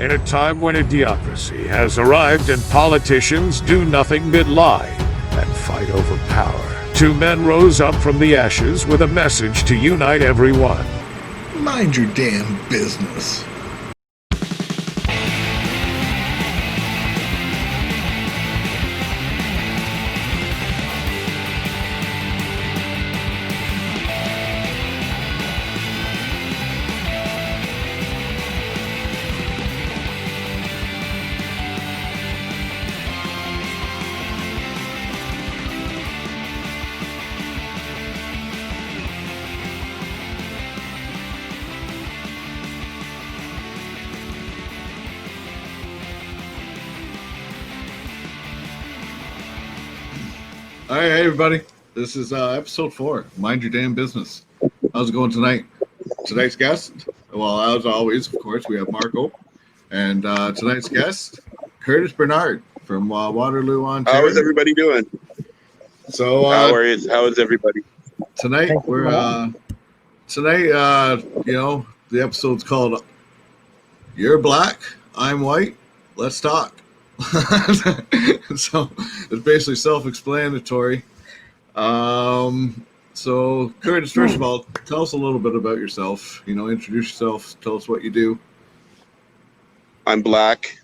In a time when idiocracy has arrived and politicians do nothing but lie and fight over power, two men rose up from the ashes with a message to unite everyone. Mind your damn business. All right, hey everybody. This is episode 4. Mind your damn business. How's it going tonight? Tonight's guest, well, as always, of course, we have Marco, and tonight's guest, Curtis Bernard from Waterloo, Ontario. How is everybody doing? So, how is everybody? Tonight we're the episode's called "You're Black, I'm White, Let's Talk." So it's basically self-explanatory. So Curtis, first of all, tell us a little bit about yourself. Introduce yourself. Tell us what you do. I'm black.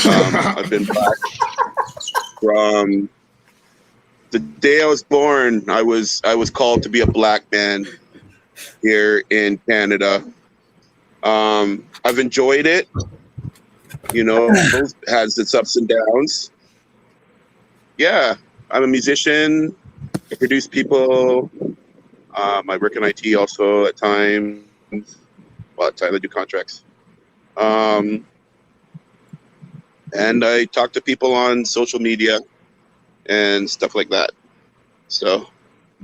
I've been black from the day I was born. I was called to be a black man here in Canada. I've enjoyed it. It has its ups and downs. Yeah, I'm a musician. I produce people. I work in IT also at times. Well, at times I do contracts. And I talk to people on social media and stuff like that. So,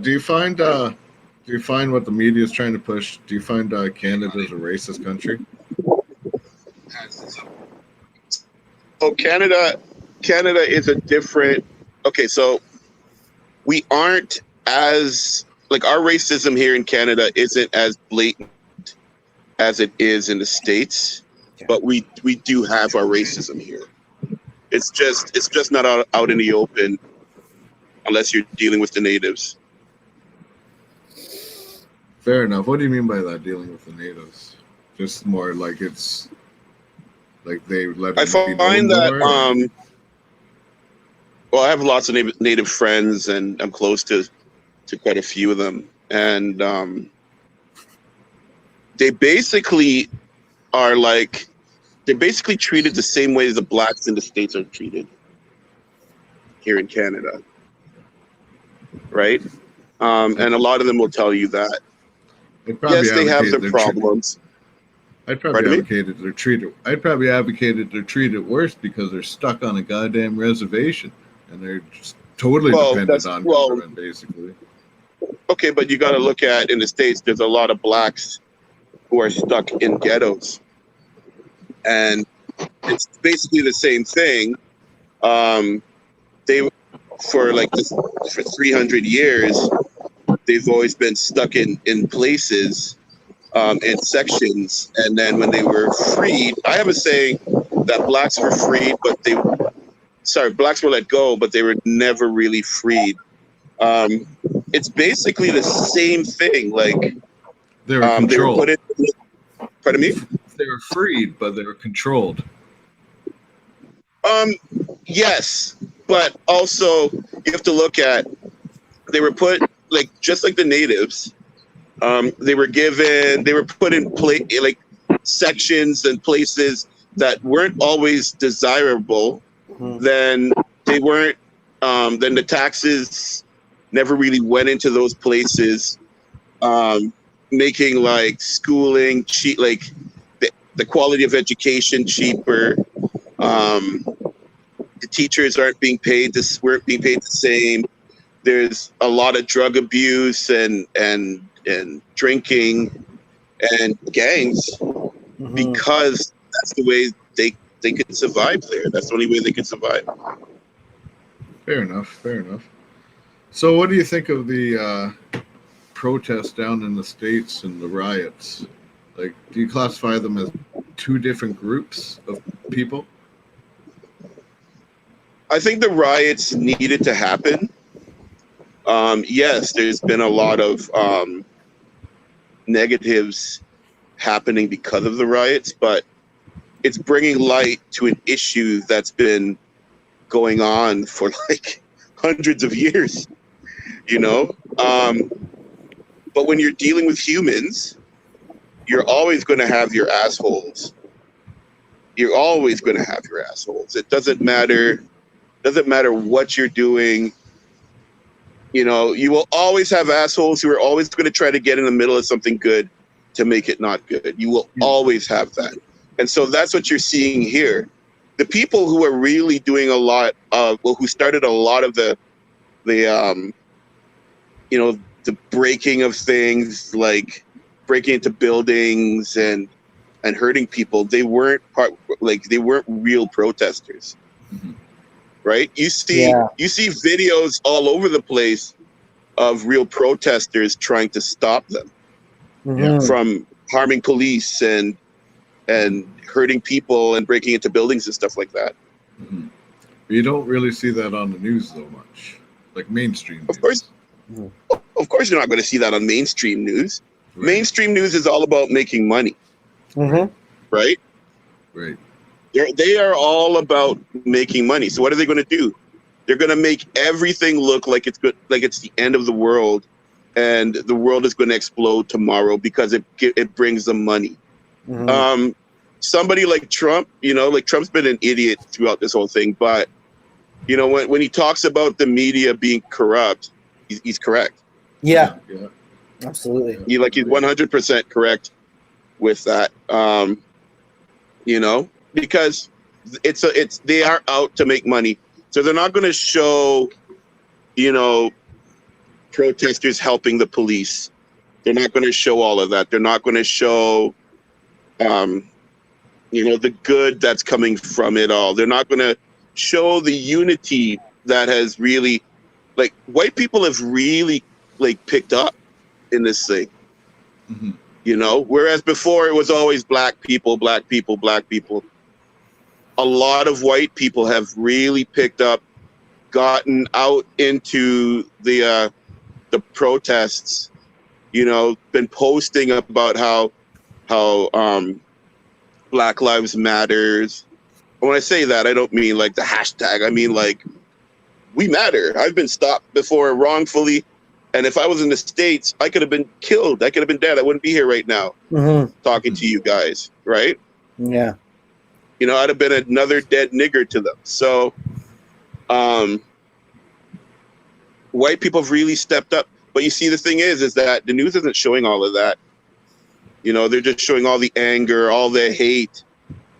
do you find what the media is trying to push? Do you find Canada is a racist country? Oh, Canada is a different. Okay, so we aren't as our racism here in Canada isn't as blatant as it is in the States, but we do have our racism here. It's just not out in the open unless you're dealing with the natives. Fair enough. What do you mean by that, dealing with the natives? Just more like it's like they let. I find that well, I have lots of native friends, and I'm close to quite a few of them, and they basically are they're basically treated the same way as the blacks in the States are treated here in Canada, right? And a lot of them will tell you that. Yes, they have their problems. I'd probably advocated they're treated worse because they're stuck on a goddamn reservation and they're just totally dependent on government, basically. Okay, but you got to look at in the States. There's a lot of blacks who are stuck in ghettos, and it's basically the same thing. They for 300 years, they've always been stuck in places. In sections, and then when they were freed, I have a saying that blacks were freed, but blacks were let go, but they were never really freed. It's basically the same thing. They were controlled. Pardon me? They were freed, but they were controlled. Yes, but also you have to look at they were put just like the natives. They were put in sections and places that weren't always desirable. Then they weren't. Then the taxes never really went into those places, making schooling cheap, the quality of education cheaper. The teachers weren't being paid the same. There's a lot of drug abuse and drinking and gangs because that's the way they could survive there. That's the only way they could survive. Fair enough. So what do you think of the protests down in the States and the riots? Do you classify them as two different groups of people? I think the riots needed to happen. Yes, there's been a lot of negatives happening because of the riots, but it's bringing light to an issue that's been going on for like hundreds of years, you know? But when you're dealing with humans, you're always going to have your assholes. You're always going to have your assholes. It doesn't matter what you're doing. You know, you will always have assholes who are always going to try to get in the middle of something good to make it not good. You will always have that. And so that's what you're seeing here. The people who are really doing a lot of, well, who started a lot of the you know, the breaking of things, like breaking into buildings and hurting people, they weren't real protesters. Mm-hmm. Right? You see videos all over the place of real protesters trying to stop them from harming police and hurting people and breaking into buildings and stuff like that. Mm-hmm. You don't really see that on the news though much, like mainstream news. Of course you're not going to see that on mainstream news. Right. Mainstream news is all about making money. Mm-hmm. Right? Right. They are all about making money. So what are they going to do? They're going to make everything look like it's good, like it's the end of the world, and the world is going to explode tomorrow because it brings them money. Mm-hmm. Somebody like Trump, you know, like Trump's been an idiot throughout this whole thing, but you know, when he talks about the media being corrupt, he's correct. Yeah. Absolutely. He's 100% correct with that. You know, because they are out to make money, so they're not going to show, you know, protesters helping the police. They're not going to show all of that. They're not going to show, you know, the good that's coming from it all. They're not going to show the unity that has really, like, white people have really like picked up in this thing. Mm-hmm. You know, whereas before it was always black people, black people, black people. A lot of white people have really picked up, gotten out into the protests, you know, been posting about how Black Lives Matters. When I say that, I don't mean like the hashtag. I mean like, we matter. I've been stopped before wrongfully. And if I was in the States, I could have been killed. I could have been dead. I wouldn't be here right now talking to you guys, right? Yeah. You know, I'd have been another dead nigger to them. So white people have really stepped up. But you see, the thing is that the news isn't showing all of that. You know, they're just showing all the anger, all the hate,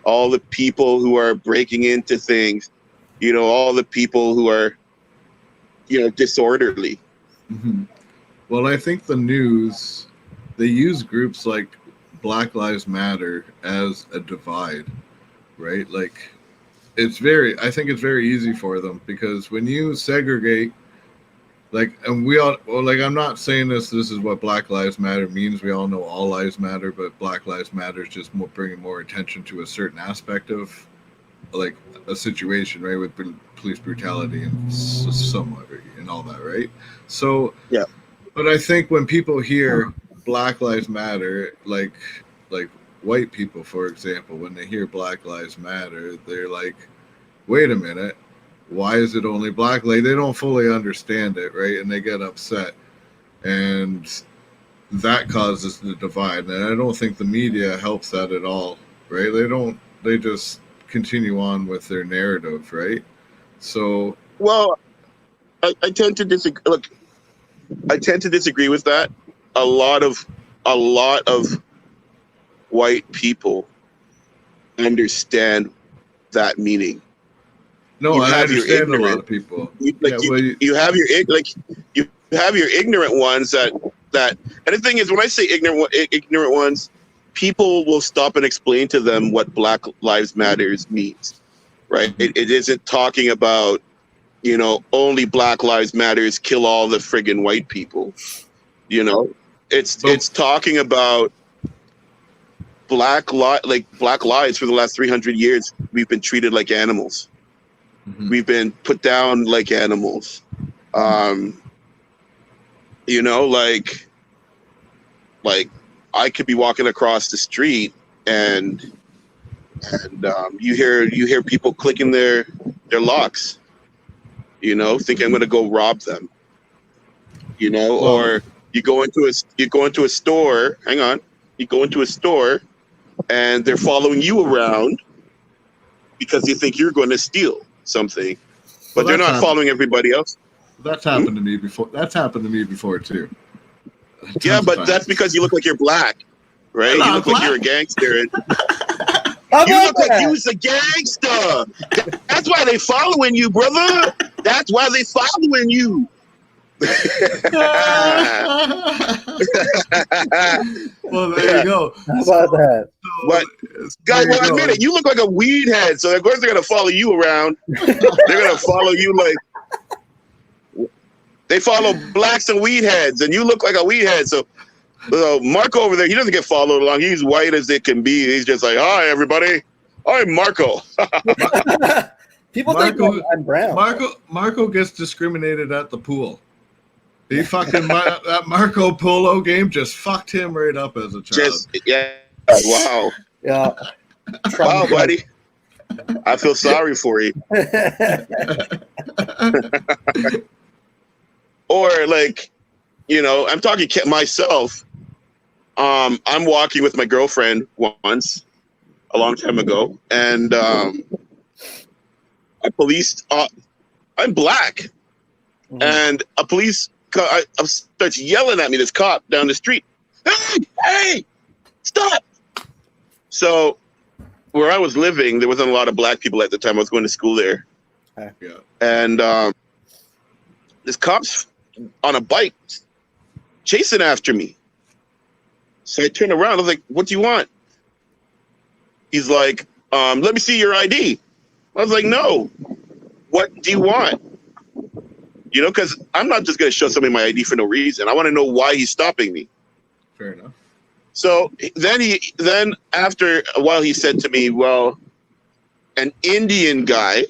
all the people who are breaking into things, you know, all the people who are, you know, disorderly. Mm-hmm. Well, I think the news, they use groups like Black Lives Matter as a divide, right? Like, I think it's very easy for them, because when you segregate, like, and we all, well, like, I'm not saying this is what Black Lives Matter means. We all know all lives matter, but Black Lives Matter is just bringing more attention to a certain aspect of, like, a situation, right, with police brutality and somewhat and all that, right? So yeah, but I think when people hear Black Lives Matter, like white people, for example, when they hear Black Lives Matter, they're like, wait a minute, why is it only black? Like, they don't fully understand it, right? And they get upset, and that causes the divide. And I don't think the media helps that at all, right? They just continue on with their narrative, right? So, well, I tend to disagree. Look, I tend to disagree with that. A lot of white people understand that meaning. No, I understand a lot of people. You have your ignorant ones that, and the thing is, when I say ignorant ones, people will stop and explain to them what Black Lives Matters means, right? It isn't talking about, you know, only Black Lives Matters, kill all the friggin' white people. You know, it's talking about black lives for the last 300 years, we've been treated like animals. Mhm. We've been put down like animals. You know, like I could be walking across the street and you hear people clicking their locks, you know, think I'm going to go rob them, you know, Well- or you go into a store. Hang on, you go into a store, and they're following you around because they think you're going to steal something, but Well, they're that's not happened. following everybody else. That's happened to me before. That's happened to me before too. Yeah, Tons of but times. that's because you look like you're black, right? I'm You not look like black. you're a gangster. And How you about look like that? you was a gangster. That's why they following you, brother. That's why they following you. Well, there you go. How about that? What? God, There you well, go. admit it. You look like a weed head, so of course they're gonna follow you around. They're gonna follow you like they follow blacks and weed heads, and you look like a weed head. So Marco over there, he doesn't get followed along. He's white as it can be. He's just like, "Hi, everybody. I'm Marco." People think Marco- I'm brown. Marco gets discriminated at the pool. He fucking that Marco Polo game just fucked him right up as a child. Just yeah. Wow. Yeah. Wow, buddy. I feel sorry for you. Or like, you know, I'm talking myself. I'm walking with my girlfriend once, a long time ago, and a police. I'm black, and a police starts yelling at me. This cop down the street. Hey, stop! So, where I was living, there wasn't a lot of black people at the time. I was going to school there, Yeah. and this cop's on a bike chasing after me. So I turn around. I was like, "What do you want?" He's like, "Let me see your ID." I was like, "No. What do you want?" You know, because I'm not just going to show somebody my ID for no reason. I want to know why he's stopping me. Fair enough. So then after a while, he said to me, "Well, an Indian guy,"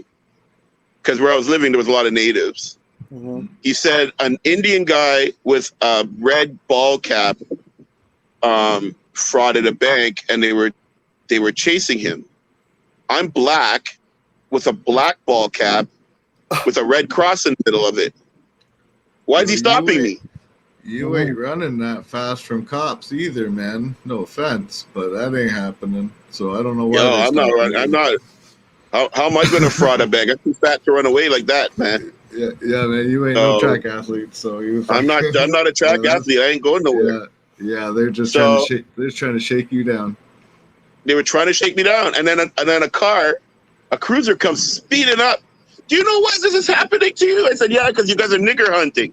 because where I was living, there was a lot of natives. Mhm. He said an Indian guy with a red ball cap frauded a bank, and they were chasing him. I'm black with a black ball cap with a red cross in the middle of it. Why is he You stopping me? You ain't running that fast from cops either, man. No offense, but that ain't happening. So I don't know why. Yo, they I'm not stopped running. you. I'm not. How am I going to fraud a bank? I'm too fat to run away like that, man. Yeah, man. You ain't no track athlete, so you. I'm not a track Yeah, athlete. I ain't going nowhere. Yeah. They're just So- trying to shake. They're just trying to shake you down. They were trying to shake me down, and then a cruiser comes speeding up. Do you know why this is happening to you? I said, yeah, because you guys are nigger hunting.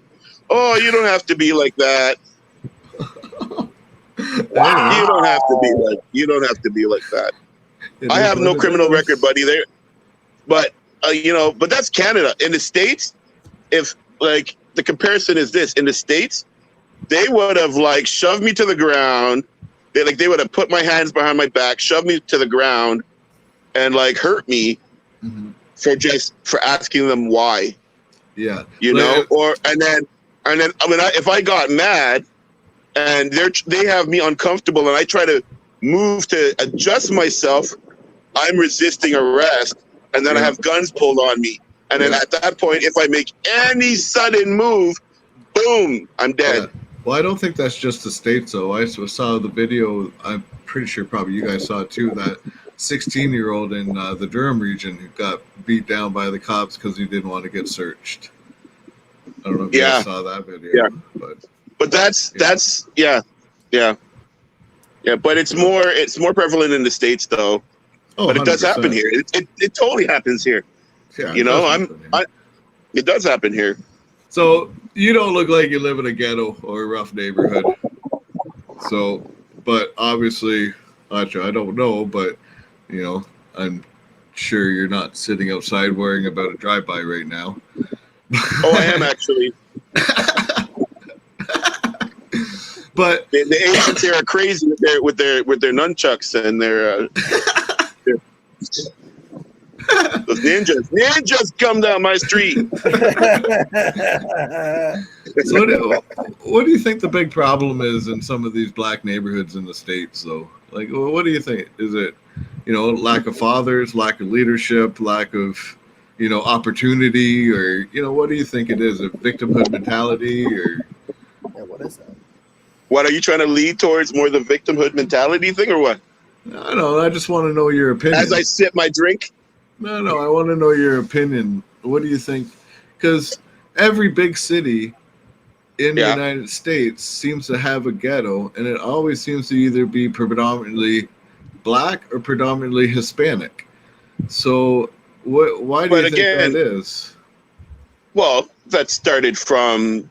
Oh, you don't have to be like that. Wow. You don't have to be like that. It I is have what no it criminal is. record, buddy. There, but but that's Canada. In the States, if like the comparison is this, in the States, they would have like shoved me to the ground. They would have put my hands behind my back, shoved me to the ground, and like hurt me Mhm. for asking them why. Yeah. You know, and then I mean, if I got mad and they have me uncomfortable and I try to move to adjust myself, I'm resisting arrest, and then I Yeah. have guns pulled on me. And then Yeah. at that point, if I make any sudden move, boom, I'm dead. Yeah. Well, I don't think that's just the States, though. I saw the video. I'm pretty sure probably you guys saw it too. That 16-year-old in the Durham region who got beat down by the cops because he didn't want to get searched. I don't know if you Yeah. guys saw that video. Yeah. But But that's yeah. But it's more prevalent in the States though. oh, But it does 100%. happen here. It totally happens here. Yeah, You it know, does I'm- happen here. It does happen here. So you don't look like you live in a ghetto or a rough neighborhood. So, but obviously, actually, I don't know, but I'm sure you're not sitting outside worrying about a drive-by right now. Oh, I am actually. But The Asians here are crazy with their nunchucks and their those ninjas come down my street. so what do you think the big problem is in some of these black neighborhoods in the States, though? Like, what do you think? Is it, lack of fathers, lack of leadership, lack of, opportunity, or, what do you think it is? A victimhood mentality, or? Yeah, what is that? What are you trying to lead towards? More the victimhood mentality thing, or what? I don't know. I just want to know your opinion. As I sip my drink. No, I want to know your opinion. What do you think? Because every big city in the United States seems to have a ghetto, and it always seems to either be predominantly black or predominantly Hispanic. So, why do you think that is? Well, that started from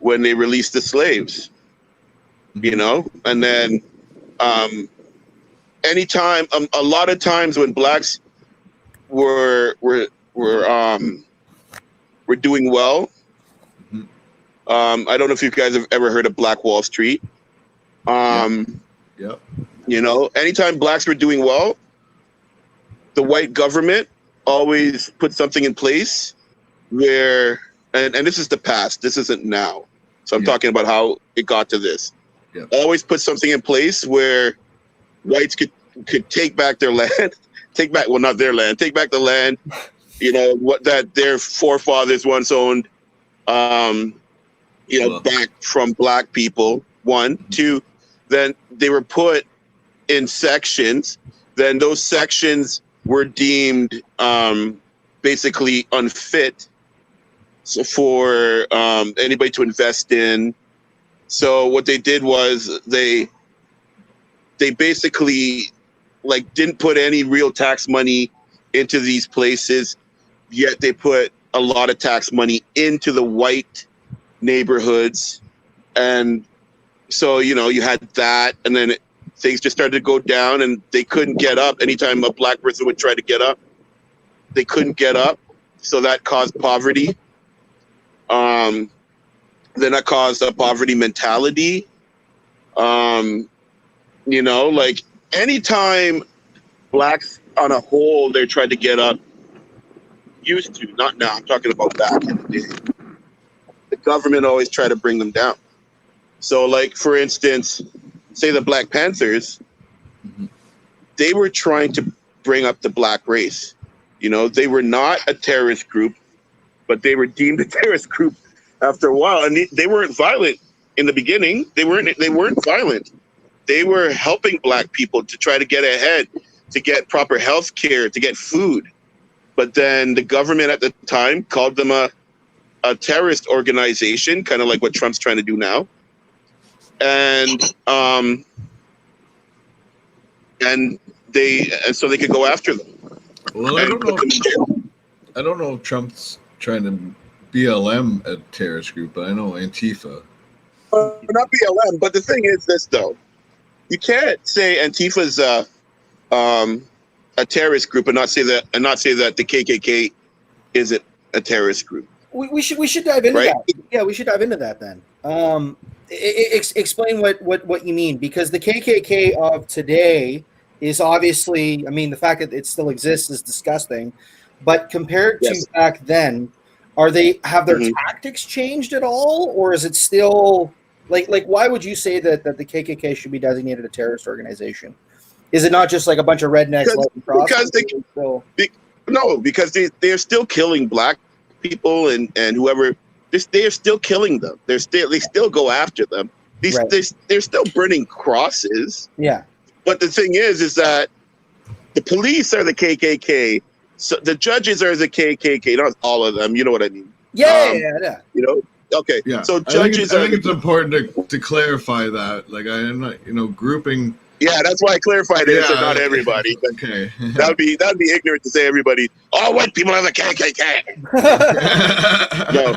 when they released the slaves, and then anytime, a lot of times when blacks were doing well. I don't know if you guys have ever heard of Black Wall Street. Yep. Anytime blacks were doing well, the white government always put something in place where, and this is the past, this isn't now. So I'm talking about how it got to this. Yep. Always put something in place where whites could take back their land, take back the land, what that their forefathers once owned, back from black people. 1, 2, then they were put in sections. Then those sections were deemed basically unfit for anybody to invest in. So what they did was they basically didn't put any real tax money into these places, yet they put a lot of tax money into the white neighborhoods. And so, you had that, and then things just started to go down, and they couldn't get up. Anytime a black person would try to get up, they couldn't get up. So that caused poverty. Then that caused a poverty mentality. Anytime blacks on a whole, they tried to get up, used to, not now, I'm talking about back in the day, the government always tried to bring them down. So for instance, say the Black Panthers, they were trying to bring up the black race. They were not a terrorist group, but they were deemed a terrorist group after a while. And they weren't violent in the beginning. They weren't violent. They were helping black people to try to get ahead, to get proper health care, to get food. But then the government at the time called them a terrorist organization, kind of like what Trump's trying to do now. And so they could go after them. Well, I don't know if Trump's trying to BLM a terrorist group, but I know Antifa. Not BLM, but the thing is this, though. You can't say Antifa's a terrorist group and not say that the KKK isn't a terrorist group. We should dive into that. Yeah, we should dive into that then. Explain what you mean, because the KKK of today is obviously, the fact that it still exists is disgusting, but compared to back then, have their tactics changed at all, or is it still why would you say that the KKK should be designated a terrorist organization? Is it not just a bunch of rednecks? Because they're still killing black people and whoever. They are still killing them. They still go after them. They're still burning crosses. Yeah. But the thing is that the police are the KKK. So the judges are the KKK. Not all of them. You know what I mean? Yeah. Okay. Yeah. So judges I think it's important to clarify that. I'm not, grouping. Yeah, that's why I clarified it. So not everybody. Okay. That'd be ignorant to say everybody. All white people are the KKK. No.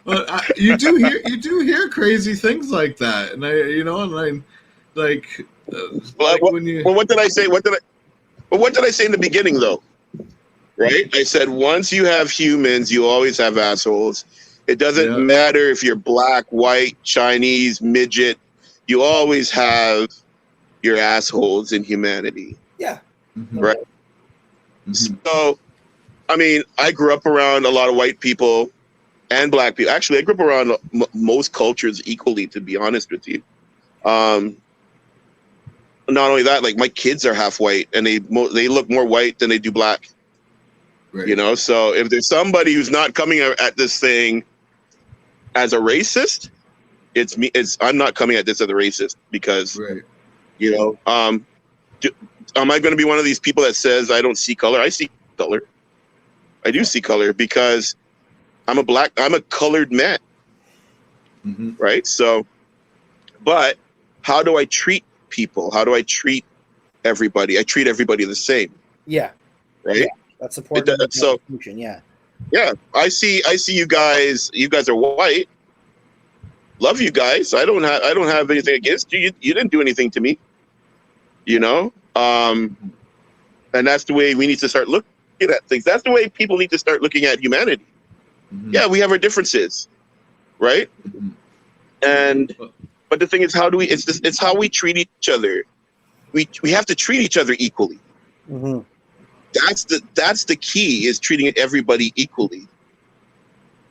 But you do hear crazy things like that, and what did I say? What did I say in the beginning, though? right? I said once you have humans, you always have assholes. It doesn't Yeah. matter if you're black, white, Chinese, midget. You always have your assholes in humanity, Yeah. Mhm. right? Mhm. So, I mean, I grew up around a lot of white people and black people. Actually, I grew up around most cultures equally, to be honest with you. Not only that, like my kids are half white, and they look more white than they do black. Right. You know, so if there's somebody who's not coming at this thing as a racist, it's me. I'm not coming at this as a racist because Right. you know, am I going to be one of these people that says I don't see color? I see color. I do see color because I'm a colored man, Mhm. right? So, but how do I treat people? How do I treat everybody? I treat everybody the same, Yeah. right? Yeah. That's important. So Yeah. yeah, I see you guys. You guys are white. Love you guys. I don't have anything against you. You didn't do anything to me. You know, and that's the way we need to start looking at things. That's the way people need to start looking at humanity. Mhm. Yeah, we have our differences, right? Mhm. And but the thing is, how do we? It's how we treat each other. We have to treat each other equally. Mm-hmm. That's the key, is treating everybody equally.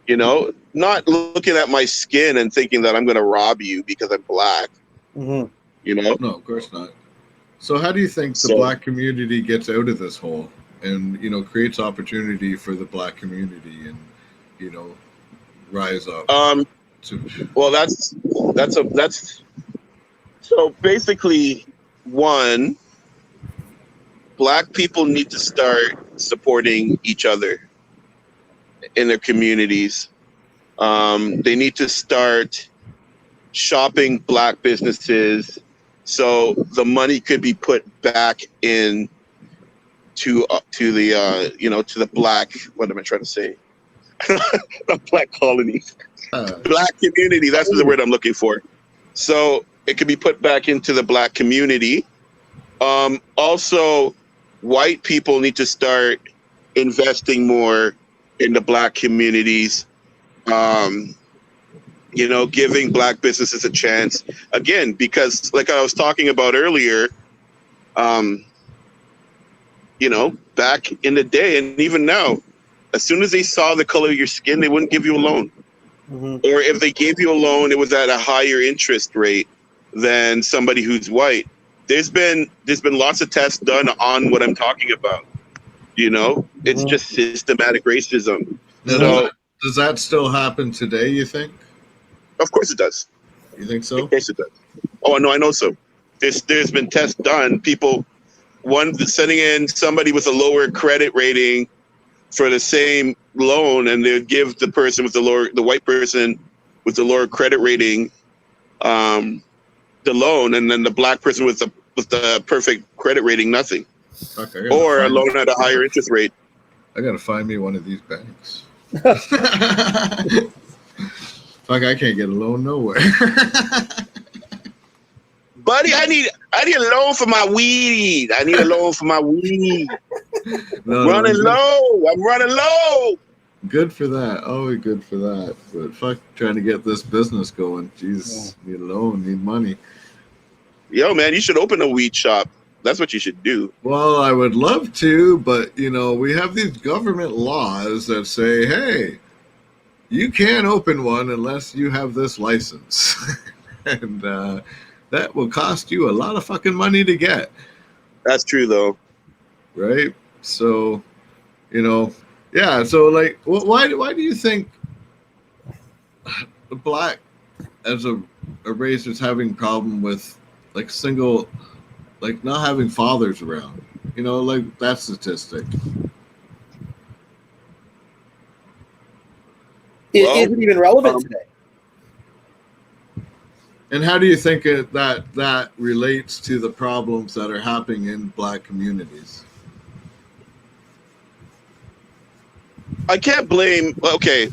You know, not looking at my skin and thinking that I'm going to rob you because I'm black. Mm-hmm. You know, No, of course not. So how do you think the So- black community gets out of this hole and, creates opportunity for the black community and, rise up to well, that's so basically one. Black people need to start supporting each other in their communities. They need to start shopping black businesses so the money could be put back in to the to the black, what am I trying to say? The black colonies, black community. That's the word I'm looking for. So it could be put back into the black community. Also, white people need to start investing more in the black communities. Giving black businesses a chance again, because like I was talking about earlier, back in the day and even now, as soon as they saw the color of your skin, they wouldn't give you a loan. Mm-hmm. Or if they gave you a loan, it was at a higher interest rate than somebody who's white. There's been lots of tests done on what I'm talking about. It's just systematic racism. Now, So does that still happen today, you think? of course it does. You think so? Of course it does. Oh no, I know so. There's been tests done. People sending in somebody with a lower credit rating for the same loan, and they'd give the person with the white person with the lower credit rating, the loan, and then the black person with the perfect credit rating, nothing, Okay, or a loan at a higher interest rate. I gotta find me one of these banks. Fuck, I can't get a loan nowhere. Buddy, I need a loan for my weed. I need a loan for my weed. No, Running good, low. I'm running low. good for that. Always good for that. But fuck, trying to get this business going. Jesus, need a loan, need money. Yo, man, you should open a weed shop. That's what you should do. Well, I would love to, but we have these government laws that say, hey, you can't open one unless you have this license. And that will cost you a lot of fucking money to get. That's true, though. Right? So, yeah. So, like, why do you think the black as a race is having problem with like single, like not having fathers around? Like that statistic. Well, Is it even relevant today? And how do you think that relates to the problems that are happening in black communities? I can't blame. Okay,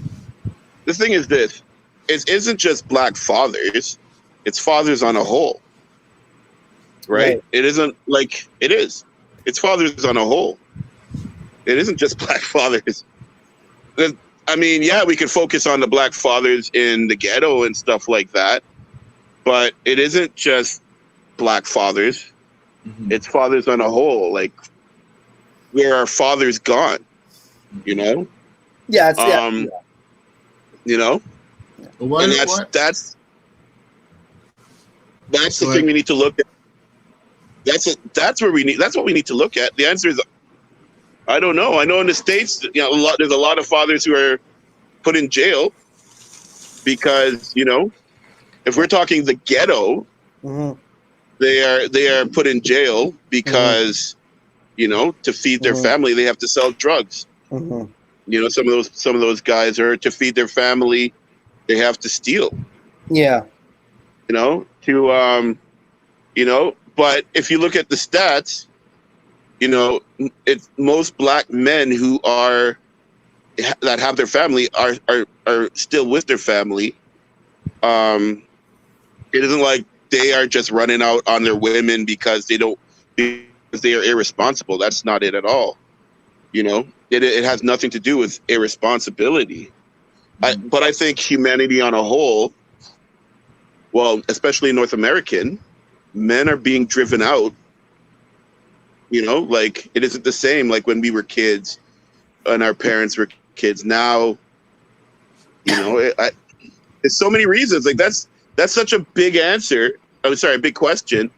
the thing is this: it isn't just black fathers; it's fathers on a whole, right? Right. It isn't like it is. It's fathers on a whole. It isn't just black fathers. I mean, yeah, we could focus on the black fathers in the ghetto and stuff like that, but it isn't just black fathers. Mhm. It's fathers on a whole. Like, where are fathers gone? You know, Yeah, it's you know, Well, why, and why- that's the Go thing ahead. we need to look at. That's what we need to look at. The answer is, I don't know. I know in the States, you know, there's a lot of fathers who are put in jail because, you know, if we're talking the ghetto, hmm they are put in jail because, you know, to feed their Mhm. family they have to sell drugs. hmm You know, some of those guys are, to feed their family they have to steal. Yeah. You know, you know, but if you look at the stats, you know, it's most black men who are that have their family are still with their family. It isn't like they are just running out on their women because they are irresponsible. That's not it at all. You know, it has nothing to do with irresponsibility. But I think humanity on a whole, well, especially North American, men are being driven out. You know, like, it isn't the same like when we were kids and our parents were kids. Now, you know, there's so many reasons. Like, that's such a big answer. I'm sorry, a big question,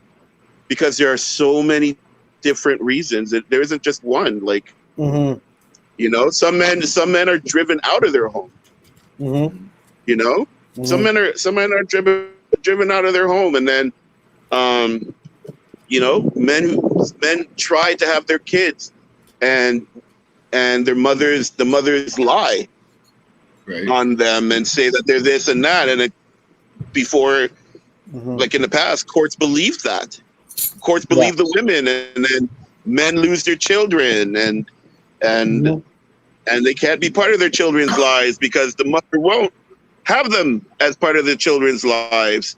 because there are so many different reasons. There isn't just one. Like, hmm you know, some men are driven out of their home. hmm You know, some men are driven out of their home, and then, you know, men try to have their kids, and the mothers lie right? on them and say that they're this and that, and before, hmm like in the past, courts believed that. Courts believe the women, and then men lose their children, and Mhm. they can't be part of their children's lives because the mother won't have them as part of their children's lives.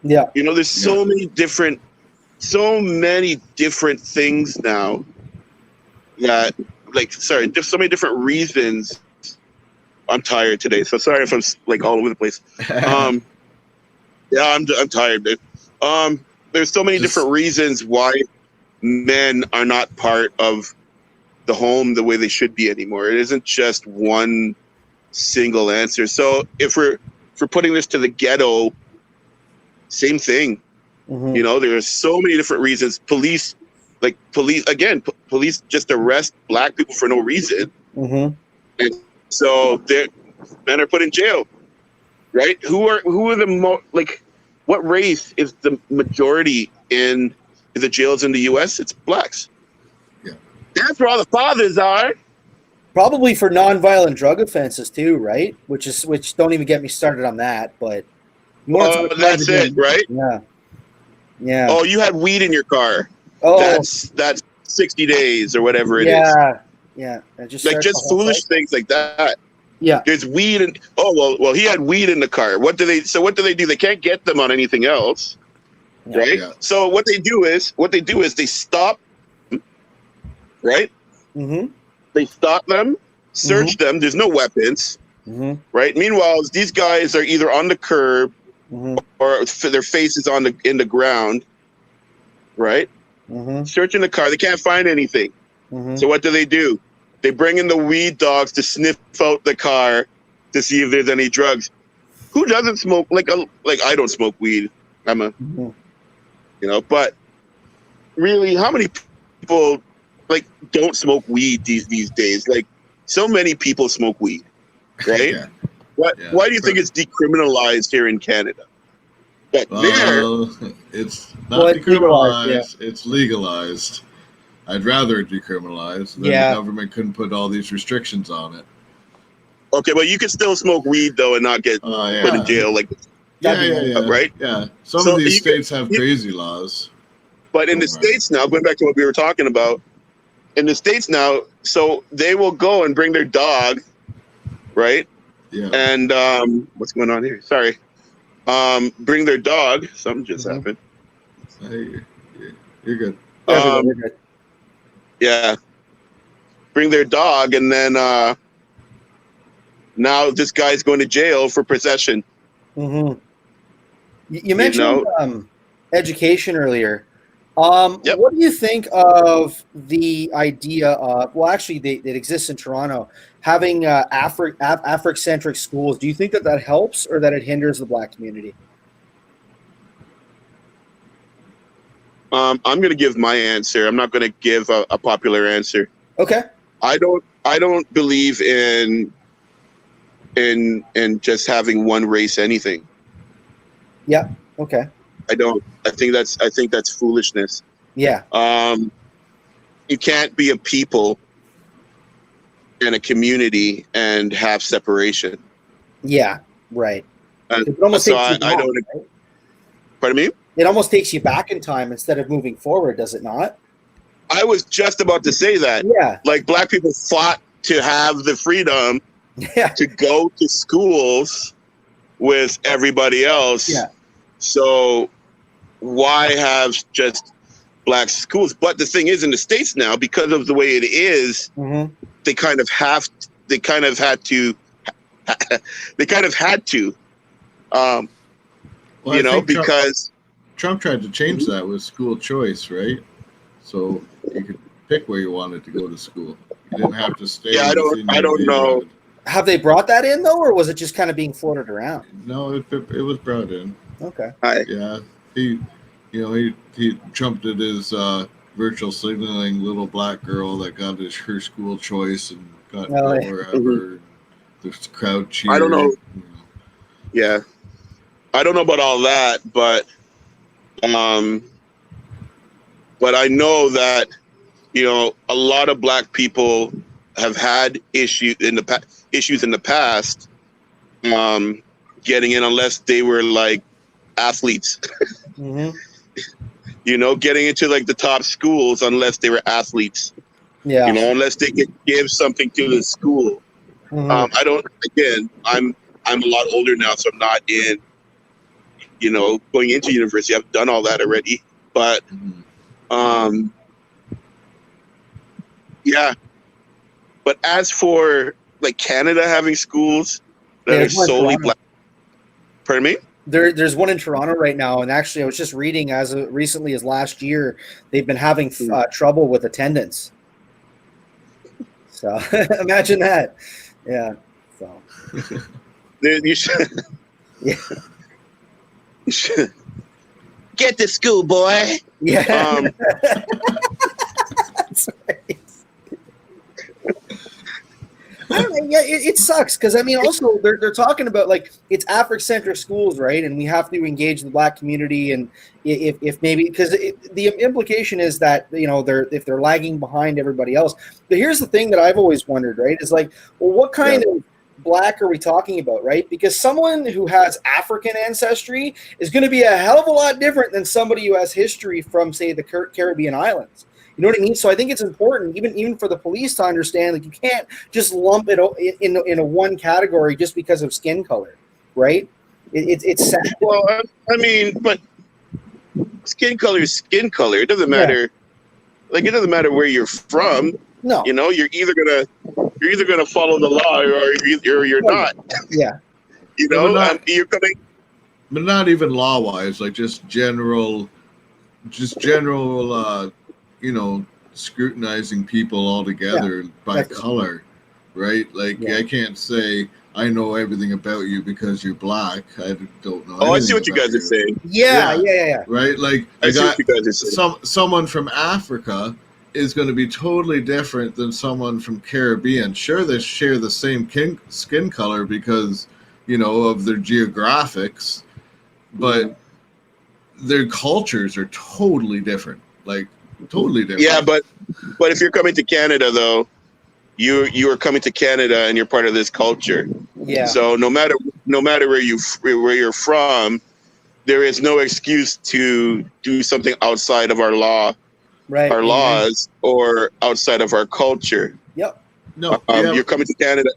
Yeah. You know, there's so many different things now that, like, sorry, just so many different reasons. I'm tired today, so sorry if I'm like all over the place. Yeah, I'm tired, dude. There's so many different reasons why men are not part of the home the way they should be anymore. It isn't just one single answer. So if we're putting this to the ghetto, same thing. hmm You know, there are so many different reasons. Police police just arrest black people for no reason, hmm and so men are put in jail. Right? Who are the like, what race is the majority in the jails in the U.S.? It's blacks. Yeah. That's where all the fathers are. Probably for nonviolent drug offenses too, right? Which don't even get me started on that. But you wanna talk about That's it, right? Yeah. Yeah. Oh, you had weed in your car. Oh, That's 60 days or whatever it is. yeah. Yeah. It just Like, starts the just whole foolish cycle. things like that. Yeah. There's weed and well, he had weed in the car. What do they do? They can't get them on anything else. Yeah. Right? Yeah. So what they do is they stop, right? hmm They stop them, search them. There's no weapons, hmm right? Meanwhile, these guys are either on the curb hmm or their faces in the ground, right? hmm Searching the car, they can't find anything. hmm So what do? They bring in the weed dogs to sniff out the car to see if there's any drugs. Who doesn't smoke? Like I don't smoke weed. I'm a, hmm you know, but really, how many people like don't smoke weed these days? Like, so many people smoke weed, right? Yeah. Yeah. Why do you think it's decriminalized here in Canada? But there, It's Well, not it's legalized, decriminalized. It's legalized. I'd rather it decriminalized. Then Yeah. the government couldn't put all these restrictions on it. okay, but you can still smoke weed though and not get Yeah. put in jail. Like, Yeah. Right? Yeah. Some So of these you can- states have crazy laws. but in the Right. States now, going back to what we were talking about, in the States now, so they will go and bring their dog, right? Yeah. And what's going on here? Sorry. Bring their dog. Something just Mhm. happened. Hey, you're good. Um, yeah. bring their dog, and then now this guy's going to jail for possession. Mm-hmm. You mentioned education earlier. Yep. What do you think of the idea of, well, actually, it exists in Toronto, having Afrocentric schools? Do you think that helps or that it hinders the Black community? I'm going to give my answer. I'm not going to give a popular answer. Okay. I don't believe in just having one race anything. Yeah. Okay. I don't. I think that's foolishness. Yeah. You can't be a people and a community and have separation. Yeah. Right. And It almost so takes you I back, don't. right? Pardon me? It almost takes you back in time instead of moving forward, does it not? I was just about to say that. Yeah. Like, Black people fought to have the freedom Yeah. to go to schools with everybody else. Yeah. So why have just Black schools? But the thing is, in the States now, because of the way it is, Mm-hmm. they kind of had to. Well, I think Because Trump tried to change that with school choice, right? So you could pick where you wanted to go to school. You didn't have to stay. Yeah, I don't know. Have they brought that in though, or was it just kind of being floated around? No, it was brought in. Okay. Yeah, he Trump did his virtual signaling little black girl that got her school choice and got Oh, yeah. wherever. The crowd cheered. I don't know. You know. Yeah, I don't know about all that, but I know that a lot of Black people have had issues in the past getting in, unless they were like athletes. Mm-hmm. Getting into like the top schools unless they were athletes. Yeah. Unless they could give something to the school. Mhm. I don't. Again, I'm a lot older now, so I'm not in. Going into university. I've done all that already. But yeah. But as for like Canada having schools that Yeah, are there's one in solely Toronto. Black. Pardon me? There's one in Toronto right now, and actually, I was just reading as recently as last year, they've been having trouble with attendance. So imagine that. Yeah. So. You should. Yeah. You should. Get to school, boy. Yeah. That's right. I don't know, yeah, it sucks because I mean, also they're talking about like it's Afrocentric schools, right? And we have to engage the Black community, and if maybe because the implication is that if they're lagging behind everybody else. But here's the thing that I've always wondered, right? Is like, well, what kind of Black are we talking about, right? Because someone who has African ancestry is going to be a hell of a lot different than somebody who has history from, say, the Caribbean islands. You know what I mean? So I think it's important, even for the police, to understand that you can't just lump it in a one category just because of skin color, right? It's sad. Well, I mean, but skin color is skin color. It doesn't matter. Yeah. Like, it doesn't matter where you're from. No. You're either gonna follow the law or you're not. Yeah. You're coming. But not even law-wise, like just general, scrutinizing people altogether by color, right? Like I can't say I know everything about you because you're Black. I don't know. Oh, I see what you guys are saying. Yeah. Right? Like I see what you guys are saying. Someone from Africa is going to be totally different than someone from Caribbean. Sure, they share the same skin color because of their geographics, but their cultures are totally different. Like totally different. Yeah, but if you're coming to Canada, though, you are coming to Canada and you're part of this culture. Yeah. So no matter where you're from, there is no excuse to do something outside of our law, Right. our laws, or outside of our culture. Yep. No, You're coming to Canada.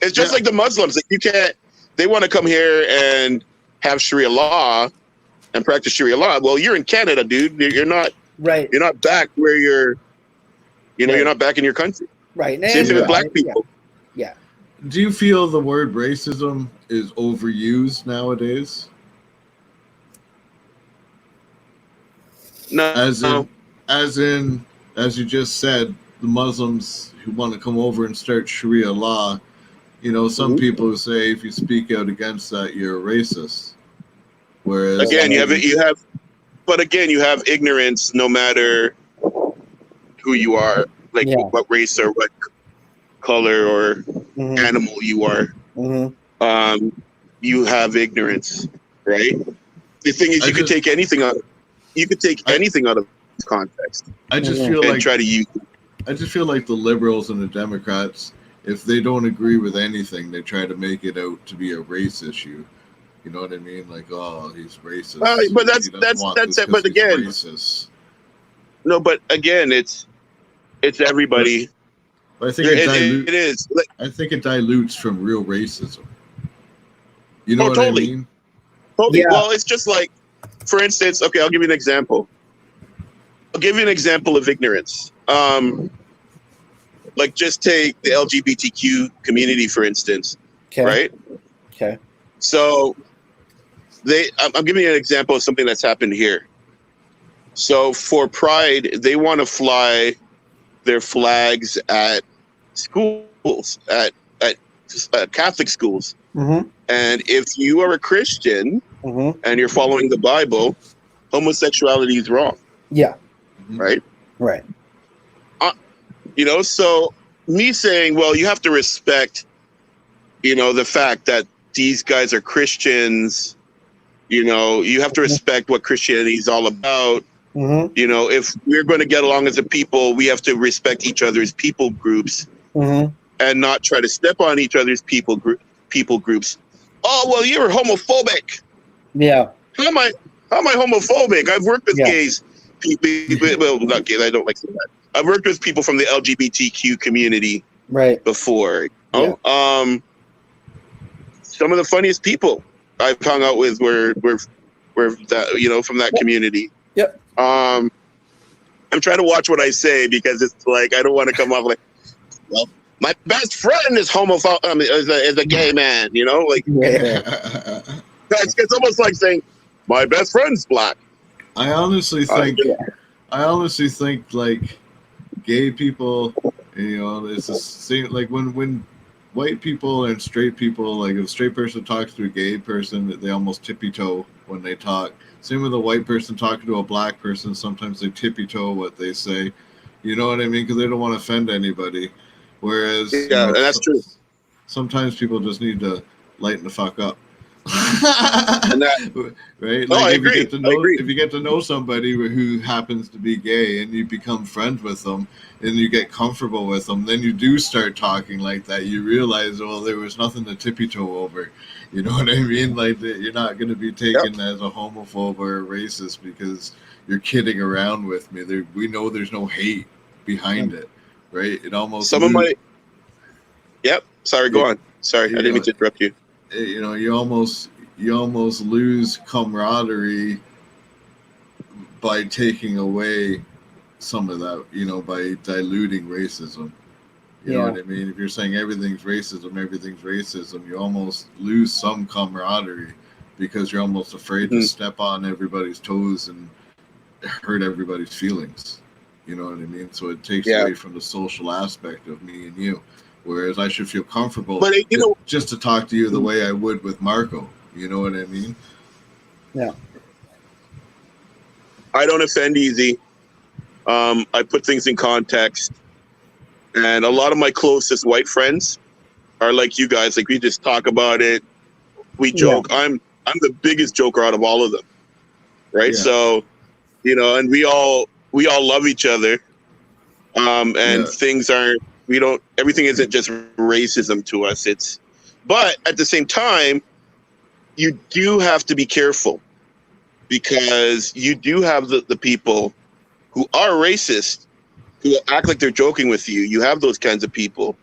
It's just like the Muslims. Like, you can't. They want to come here and have Sharia law and practice Sharia law. Well, you're in Canada, dude. You're not. Right. You're not back where you're. You're not back in your country. Right. Same thing Yeah. with black people. Yeah. Do you feel the word racism is overused nowadays? No, As you just said, the Muslims who want to come over and start Sharia law, some Mhm. people say if you speak out against that, you're a racist. Whereas again, but again, you have ignorance no matter who you are, like Yeah. what race or what color or Mhm. animal you are. Mhm. You have ignorance, right? The thing is, I you could just take anything out. You could take I, anything out of context I just Mhm. feel and like try to use. the liberals and the Democrats, if they don't agree with anything, they try to make it out to be a race issue. You know what I mean? Like, oh, he's racist. But He doesn't want that's this it. because But he's again, racist. no. But again, it's But, everybody. but I think it It dilutes. is. Like, I think it dilutes from real racism. You know oh, what I totally, mean? totally. Yeah. Well, it's just like, for instance, okay, I'll give you an example. I'll give you an example of ignorance. Like just take the LGBTQ community, for instance, Okay. right? Okay. So I'm giving you an example of something that's happened here. So for Pride, they want to fly their flags at schools, at Catholic schools. Mhm. And if you are a Christian Mhm. and you're following the Bible, homosexuality is wrong, Yeah. Mhm. right? Right. So me saying, well, you have to respect, the fact that these guys are Christians. You have to respect what Christianity is all about. Mhm. If we're going to get along as a people, we have to respect each other's people groups Mhm. and not try to step on each other's people groups. Oh, well, you're homophobic. Yeah. How am I homophobic? I've worked with Yeah. gays. Well, not gays. I don't like saying that. I've worked with people from the LGBTQ community Right. before. Yeah. Some of the funniest people I've hung out with were that from that community. Yep. I'm trying to watch what I say because it's like I don't want to come off like, well, my best friend is homophobic. Is a gay man. Like Yeah. it's almost like saying my best friend's black. I honestly think like gay people, it's the same. Like when white people and straight people, like if a straight person talks to a gay person, they almost tippy toe when they talk. Same with a white person talking to a black person. Sometimes they tippy toe what they say. You know what I mean? Because they don't want to offend anybody. Whereas, Yeah, and that's true. sometimes people just need to lighten the fuck up. And that, Right? no, Like I if agree. you get to know somebody who happens to be gay and you become friends with them and you get comfortable with them, then you do start talking like that. You realize, well, there was nothing to tippy toe over. You know what I mean? Like that you're not going to be taken as a homophobe or a racist because you're kidding around with me. We know there's no hate behind it, right? It almost some of my. Yep. Sorry. Go on. Sorry, I didn't mean to interrupt you. You almost lose camaraderie by taking away some of that, by diluting racism. You know what I mean? If you're saying everything's racism, you almost lose some camaraderie because you're almost afraid to step on everybody's toes and hurt everybody's feelings. You know what I mean? So it takes away from the social aspect of me and you. Whereas I should feel comfortable just to talk to you the way I would with Marco. You know what I mean? Yeah. I don't offend easy. I put things in context. And a lot of my closest white friends are like you guys. Like we just talk about it. We joke. Yeah. I'm the biggest joker out of all of them. Right? Yeah. So, and we all love each other. And things aren't, everything isn't just racism to us. But at the same time, you do have to be careful because you do have the people who are racist who act like they're joking with you. You have those kinds of people.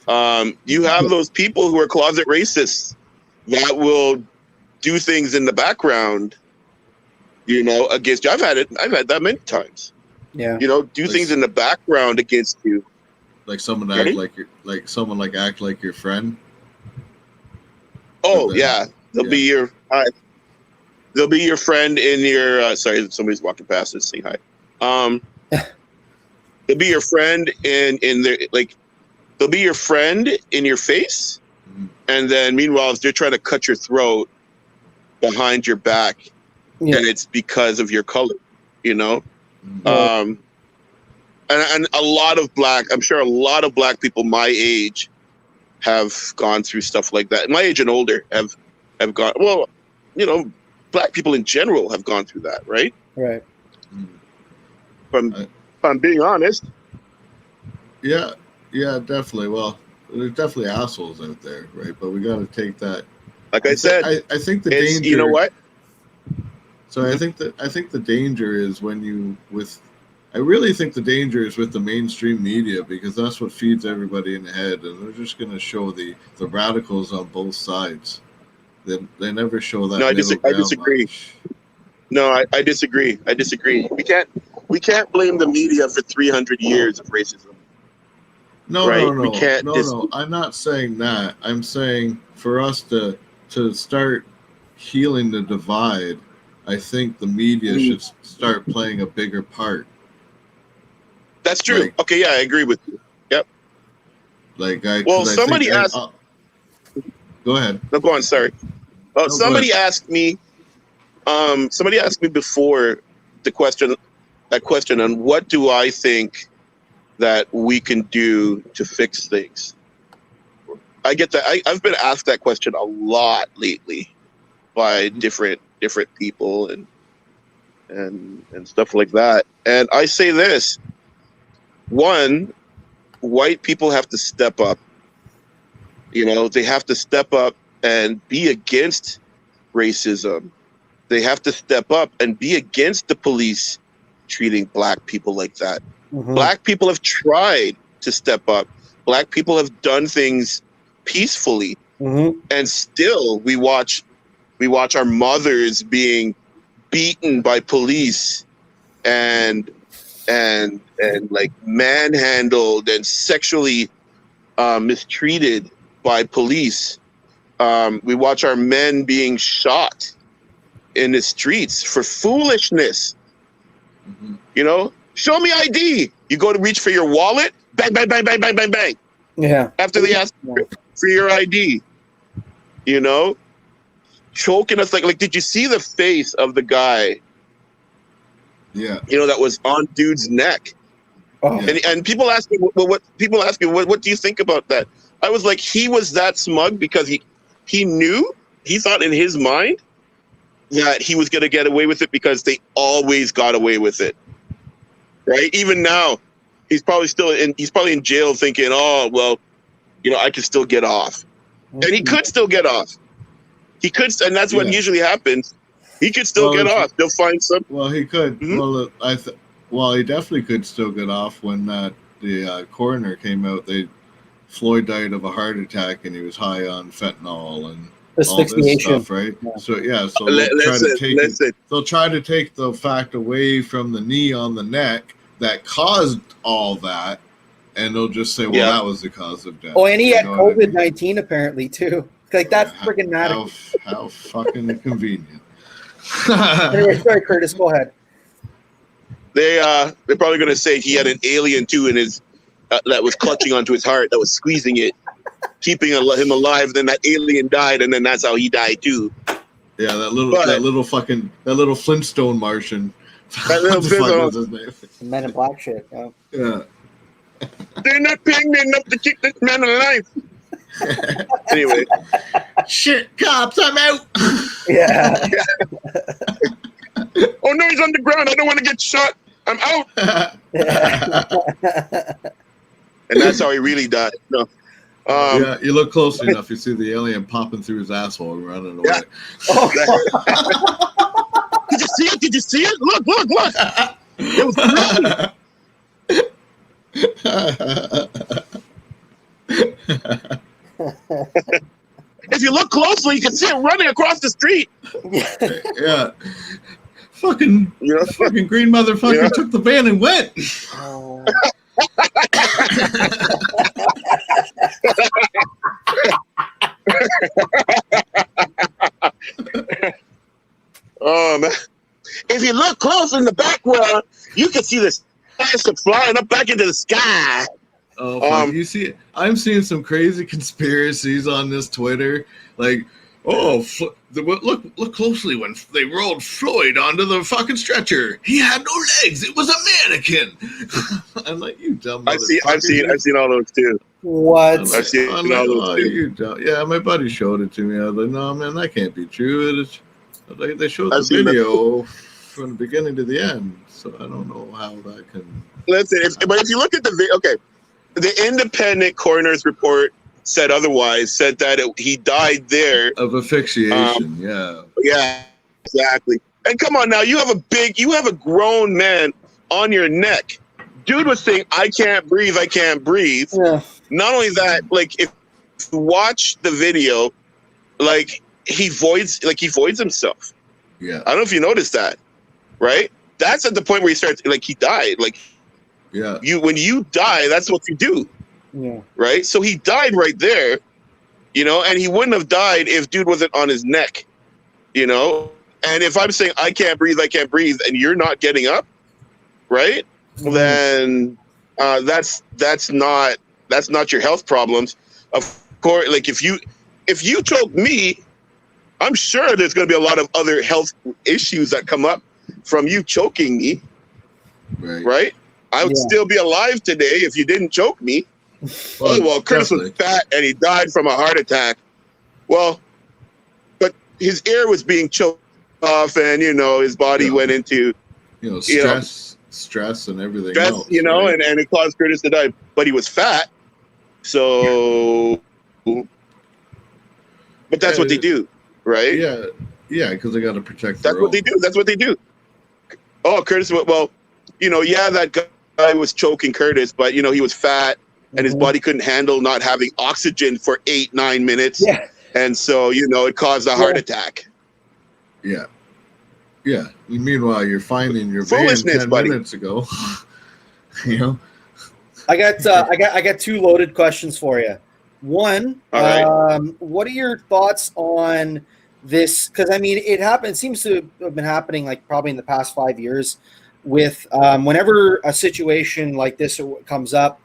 You have those people who are closet racists that will do things in the background, against you. I've had that many times. Yeah. Do things in the background against you. Like someone Ready? act like your friend. Oh Then- yeah, they'll be your they'll be your friend in your. Sorry, somebody's walking past us. Say hi. They'll be your friend in their like. They'll be your friend in your face, Mhm. and then meanwhile, if they're trying to cut your throat behind your back, Yeah. and it's because of your color, you know. Mhm. And a lot of I'm sure a lot of black people my age have gone through stuff like that. My age and older have gone. Well, you know, black people in general have gone through that, right? Right. If I'm being honest. Yeah, definitely. Well, there's definitely assholes out there, right? But we got to take that. Like I said, I think the it's, danger. you know what? So I think the danger is when you with. I really think the danger is with the mainstream media because that's what feeds everybody in the head, and they're just going to show the radicals on both sides. They never show that. No, I ground disagree. much. No, I disagree. I disagree. We can't blame the media for 300 years of racism. No, Right? no. We can't No. I'm not saying that. I'm saying for us to start healing the divide, I think the media should start playing a bigger part. That's true. Like- Okay, yeah, I agree with you. Somebody asked. Go ahead. No, go on. Sorry. go Somebody asked me. Somebody asked me before that question on what do I think that we can do to fix things. I get that. I've been asked that question a lot lately by different people and stuff like that. And I say this: one, white people have to step up. You know, they have to step up and be against racism. They have to step up and be against the police treating black people like that. Mhm. Black people have tried to step up. Black people have done things peacefully, Mhm. and still we watch our mothers being beaten by police and like manhandled and sexually mistreated by police. We watch our men being shot in the streets for foolishness. Mhm. You know, show me ID. You go to reach for your wallet, bang, bang, bang, bang, bang, bang, bang. Yeah. After they ask for your ID, you know, choking us like. Did you see the face of the guy? Yeah. You know, that was on dude's neck. Oh. Yeah. And people ask me, what people ask me, what do you think about that? I was like, he was that smug because he knew, he thought in his mind that he was going to get away with it because they always got away with it, right? Even now, he's probably in jail thinking, oh well, you know, I could still get off, and he could still get off. He could, and that's what Yeah. usually happens. He could still get off. They'll find some. Well, he could. Mhm. Well, he definitely could still get off when the coroner came out. Floyd died of a heart attack, and he was high on fentanyl and all this Asphyxiation. stuff, right? Yeah. So Listen. they'll try to take the fact away from the knee on the neck that caused all that, and they'll just say, "Well, Yeah. that was the cause of death." Oh, and he You had know what I mean? COVID-19 apparently too. Like that's freaking mad. How fucking convenient. Anyway, sorry, Curtis. Go ahead. They're probably going to say he had an alien too in his that was clutching onto his heart, that was squeezing it, keeping him alive. Then that alien died, and then that's how he died too. Yeah, that But- little Flintstone Martian. That little What the fuck Flintstone. was his name? Men in Black shit. Yeah. Yeah. They're not paying me enough to keep this man alive. Anyway, Shit, cops, I'm out. Yeah. oh no, he's on the ground. I don't want to get shot. I'm out. And that's how he really died. No. Yeah, you look close enough, you see the alien popping through his asshole and running away. Yeah. Did you see it? Did you see it? Look. It was if you look closely, you can see it running across the street. Yeah. Fucking You know? green motherfucker Yeah. took the van and went. Oh. Man. If you look close in the background, you can see the spaceship flying up back into the sky. Oh, fuck. You see, I'm seeing some crazy conspiracies on this Twitter. Like, look closely when they rolled Floyd onto the fucking stretcher. He had no legs. It was a mannequin. I'm like, you dumb. I've seen all those too. What? I've seen all those too. You dumb. Yeah, my buddy showed it to me. I was like, no, man, that can't be true. They showed the video from the beginning to the end, so I don't know how that can. Listen, but if you look at the video, okay, the independent coroner's report said otherwise. Said that he died there of asphyxiation. Yeah, exactly. And come on now, you have a grown man on your neck. Dude was saying, "I can't breathe. I can't breathe." Yeah. Not only that, like if you watch the video, like he voids himself. Yeah. I don't know if you noticed that, right? That's at the point where he starts, like, he died. Like, yeah. When you die, that's what you do. Yeah. Right? So he died right there, and he wouldn't have died if dude wasn't on his neck, And if I'm saying I can't breathe, and you're not getting up, right? Mm-hmm. Then that's not your health problems. Of course, like if you choke me, I'm sure there's going to be a lot of other health issues that come up from you choking me, right? I would still be alive today if you didn't choke me. Well, Curtis was fat and he died from a heart attack. Well, but his ear was being choked off, and his body went into stress and everything stress, else, and it caused Curtis to die. But he was fat, so. But that's what they do. Right? Yeah, because they got to protect. That's what they do. That's what they do. Oh, Curtis. Well, that guy was choking Curtis, but he was fat and his body couldn't handle not having oxygen for 8-9 minutes, and so it caused a heart attack. Yeah. Meanwhile, you're finding your van 10 minutes ago. I got two loaded questions for you. One, what are your thoughts on this? Because it seems to have been happening like probably in the past 5 years. With whenever a situation like this comes up,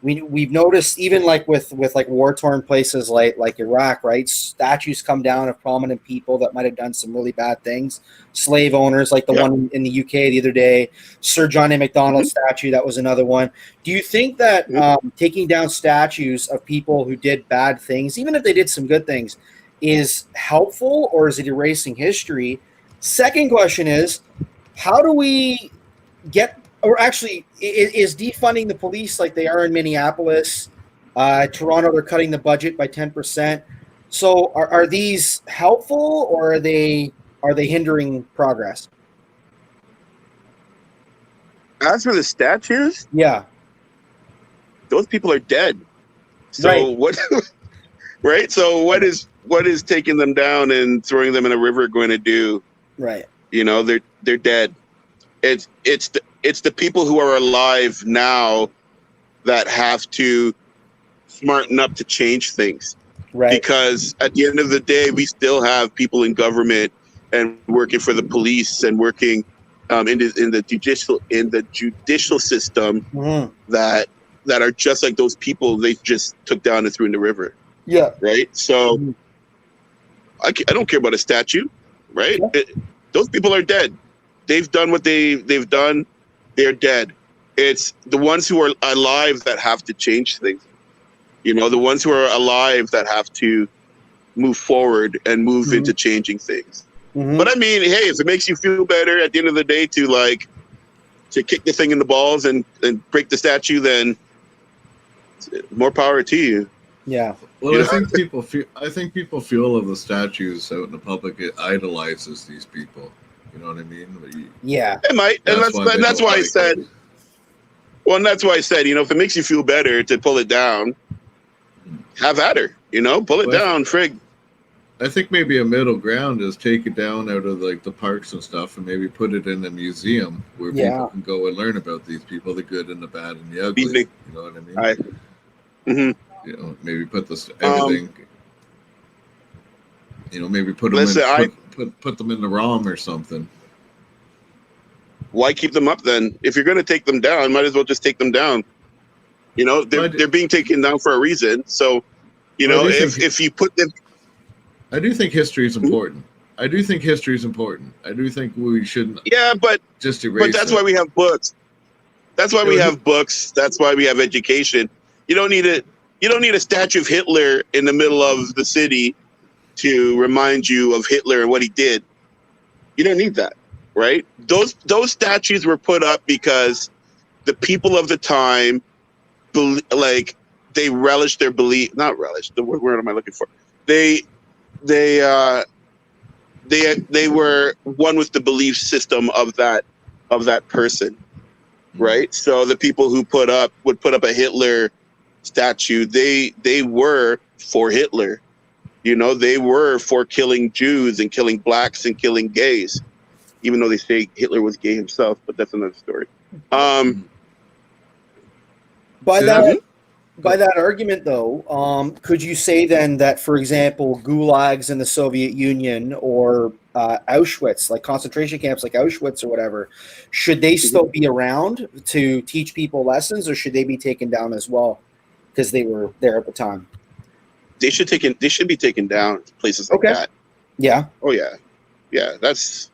we've noticed even like with like war-torn places like Iraq, right? Statues come down of prominent people that might have done some really bad things. Slave owners, like the one in the UK the other day. Sir John A. Macdonald statue, that was another one. Do you think that taking down statues of people who did bad things, even if they did some good things, is helpful, or is it erasing history? Second question is, how do we get, or actually, is defunding the police like they are in Minneapolis, Toronto, they're cutting the budget by 10%. So are these helpful, or are they hindering progress? As for the statues, those people are dead. So what? Right. So what is taking them down and throwing them in a river going to do? Right. They're dead. It's the people who are alive now that have to smarten up to change things. Right. Because at the end of the day, we still have people in government and working for the police and working in the judicial system that are just like those people they just took down and threw in the river. Yeah. Right. So I don't care about a statue. Right. Yeah. Those people are dead. They've done what they've done. They're dead. It's the ones who are alive that have to change things. The ones who are alive that have to move forward and move into changing things. But hey, if it makes you feel better at the end of the day to kick the thing in the balls and break the statue, then more power to you. Yeah. Well, I think people feel of the statues out in the public, it idolizes these people. You know what I mean? Yeah. It might, and that's why I said. Well, and that's why I said, if it makes you feel better to pull it down, have at her. Pull it down, frig. I think maybe a middle ground is take it down out of like the parks and stuff, and maybe put it in a museum where Yeah. people can go and learn about these people, the good and the bad and the ugly. Easy. You know what I mean? I, hmm You know, maybe put this everything. You know, maybe put them Listen, put them in the ROM or something. why keep them up then? If you're going to take them down, might as well just take them down. You know, they're being taken down for a reason. So, you know, if you put them, I do think history is important. I do think history is important. I do think we shouldn't. Yeah, but just erase. But that's why we have books. That's why we have books. That's why we have education. You don't need a statue of Hitler in the middle of the city to remind you of Hitler and what he did. You don't need that, right? Those statues were put up because the people of the time, they relished their belief. Not relish. The word am I looking for? They were one with the belief system of that person, right? So the people who would put up a Hitler statue, they were for Hitler. You know, they were for killing Jews and killing blacks and killing gays, even though they say Hitler was gay himself, but that's another story. By that argument, though, could you say then that, for example, gulags in the Soviet Union or Auschwitz, like concentration camps like Auschwitz or whatever, should they still be around to teach people lessons, or should they be taken down as well because they were there at the time? They should be taken down, places like that. Yeah. Oh yeah. Yeah. That's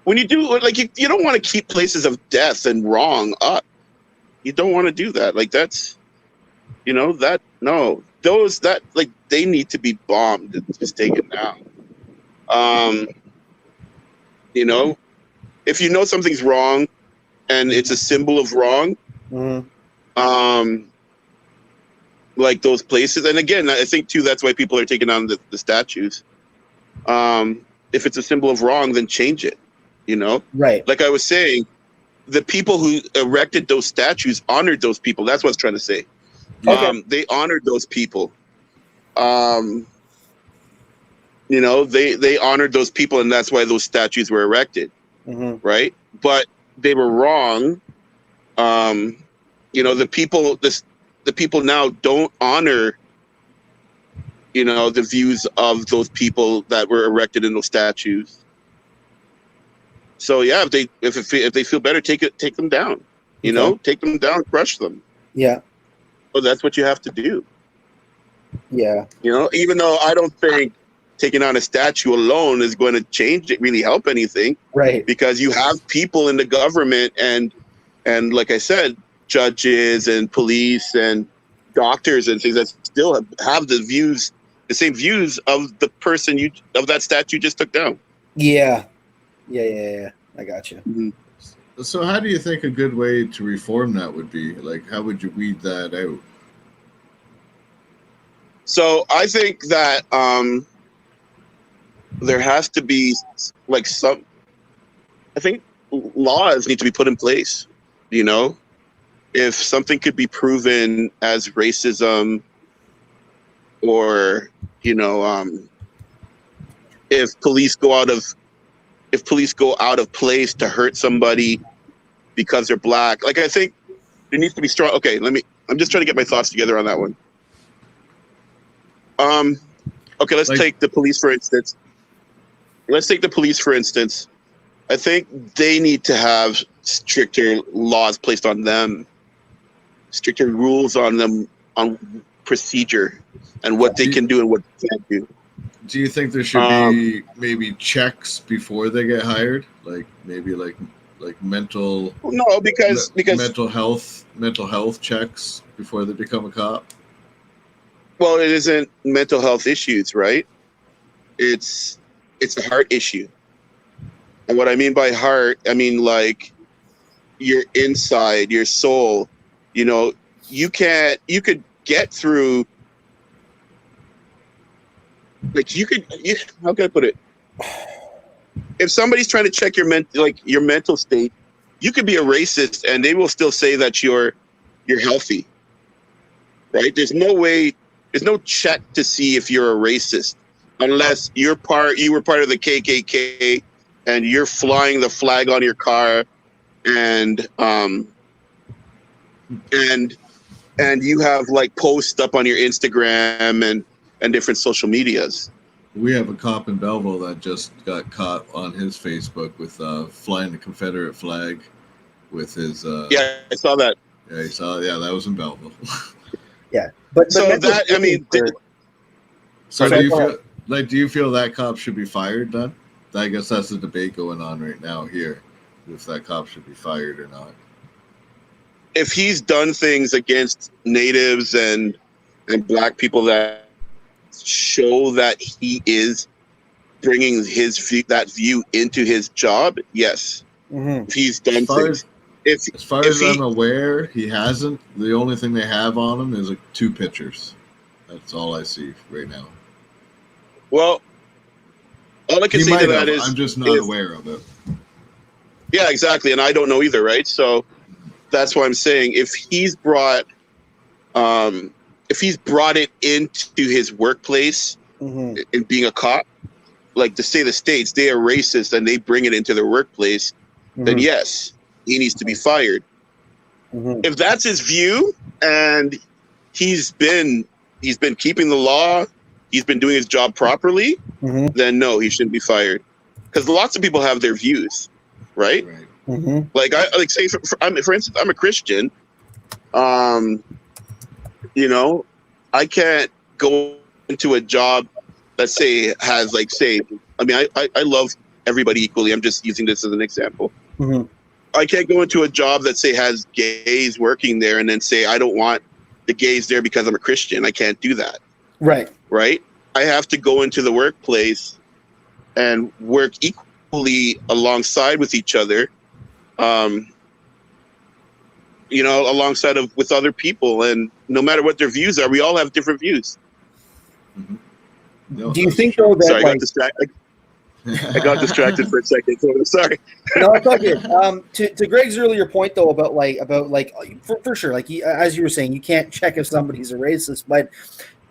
when you do you don't want to keep places of death and wrong up. You don't want to do that. Like that's, you know, they need to be bombed and just taken down. You know, if you know something's wrong and it's a symbol of wrong, like those places. And again, I think too, that's why people are taking down the statues. If it's a symbol of wrong, then change it, you know? Right. Like I was saying, the people who erected those statues honored those people. That's what I was trying to say. Okay. They honored those people. You know, they honored those people, and that's why those statues were erected, right? But they were wrong. You know, the people now don't honor, you know, the views of those people that were erected in those statues. So yeah, if they feel better, take them down. You know, take them down, crush them. Yeah. So that's what you have to do. Yeah. You know, even though I don't think taking on a statue alone is going to change it, really help anything. Right. Because you have people in the government and like I said, judges and police and doctors and things that still have the same views of the person of that statue you just took down. Yeah. Yeah. I got you. Mm-hmm. So how do you think a good way to reform that would be? Like, how would you weed that out? So I think that there has to be I think laws need to be put in place, you know? If something could be proven as racism or, you know, if police go out of place to hurt somebody because they're black, like I think there needs to be strong. Okay, I'm just trying to get my thoughts together on that one. Okay, let's take the police for instance. I think they need to have stricter laws placed on them, stricter rules on them on procedure and what they can do and what they can't do. Do you think there should be maybe checks before they get hired? Like maybe like mental because mental health checks before they become a cop? Well, it isn't mental health issues, right? It's a heart issue. And what I mean by heart, I mean like your inside, your soul. You know, you could get through. Like how can I put it? If somebody's trying to check your mental state, you could be a racist and they will still say that you're healthy, right? There's no check to see if you're a racist. unless you were part of the KKK and you're flying the flag on your car, and you have like posts up on your Instagram and different social medias. We have a cop in Belleville that just got caught on his Facebook with flying the Confederate flag with his. Yeah, I saw that. Yeah, he saw. Yeah, that was in Belleville. Yeah, but So mental that, I mean, healing So Sorry, do you go feel do you feel that cop should be fired then? I guess that's the debate going on right now here, if that cop should be fired or not. if he's done things against natives and black people that show that he is bringing that view into his job, yes. Mhm. If he's done As far things, As far as I'm aware, he hasn't. The only thing they have on him is like 2 pictures. That's all I see right now. well, all I can He say might to that have. is, I'm just not aware of it. yeah, exactly, and I don't know either, right? So that's why I'm saying if he's brought it into his workplace Mhm. in being a cop, like to say the states, they are racist and they bring it into their workplace, then Mhm. yes, he needs to be fired. Mhm. If that's his view and he's been keeping the law, he's been doing his job properly, Mhm. then no, he shouldn't be fired. Because lots of people have their views, right? Right. Mhm. Like I like say for instance, I'm a Christian. You know, I can't go into a job that has I mean I love everybody equally. I'm just using this as an example. Mhm. I can't go into a job that has gays working there and then say I don't want the gays there because I'm a Christian. I can't do that. Right. Right? I have to go into the workplace and work equally alongside with each other. Alongside with other people, and no matter what their views are, we all have different views. Mm-hmm. No, Do you that's think true. though that Sorry, I like got distracted for a second. So I'm sorry. no, it's all good. To Greg's earlier point though about for sure, like as you were saying, you can't check if somebody's a racist, but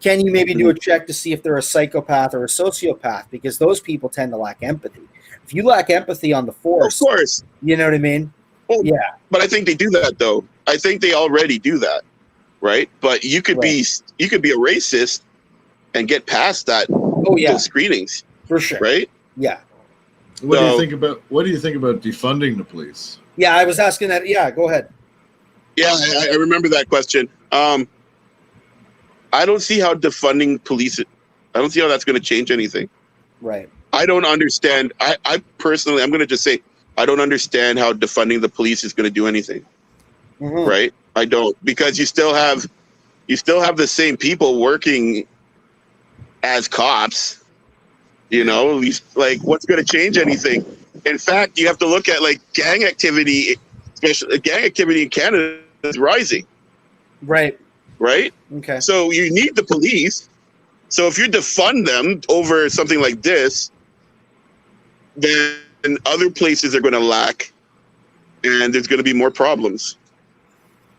can you maybe do a check to see if they're a psychopath or a sociopath? Because those people tend to lack empathy. If you lack empathy on the force, Of course. you know what I mean? Well, Yeah. But I think they do that though. I think they already do that, right? But you could be a racist and get past that. Oh yeah, those screenings, for sure. right? Yeah. What do you think about defunding the police? Yeah, I was asking that. Yeah, go ahead. Yeah, I remember that question. I don't see how defunding police. I don't see how that's going to change anything. Right. I don't understand. I personally, I'm going to just say, I don't understand how defunding the police is going to do anything. Mhm. Right? I don't, because you still have the same people working as cops. You know, like what's going to change anything? In fact, you have to look at like gang activity, especially gang activity in Canada is rising. Right. Right? Okay. So you need the police. So if you defund them over something like this, then other places are going to lack, and there's going to be more problems.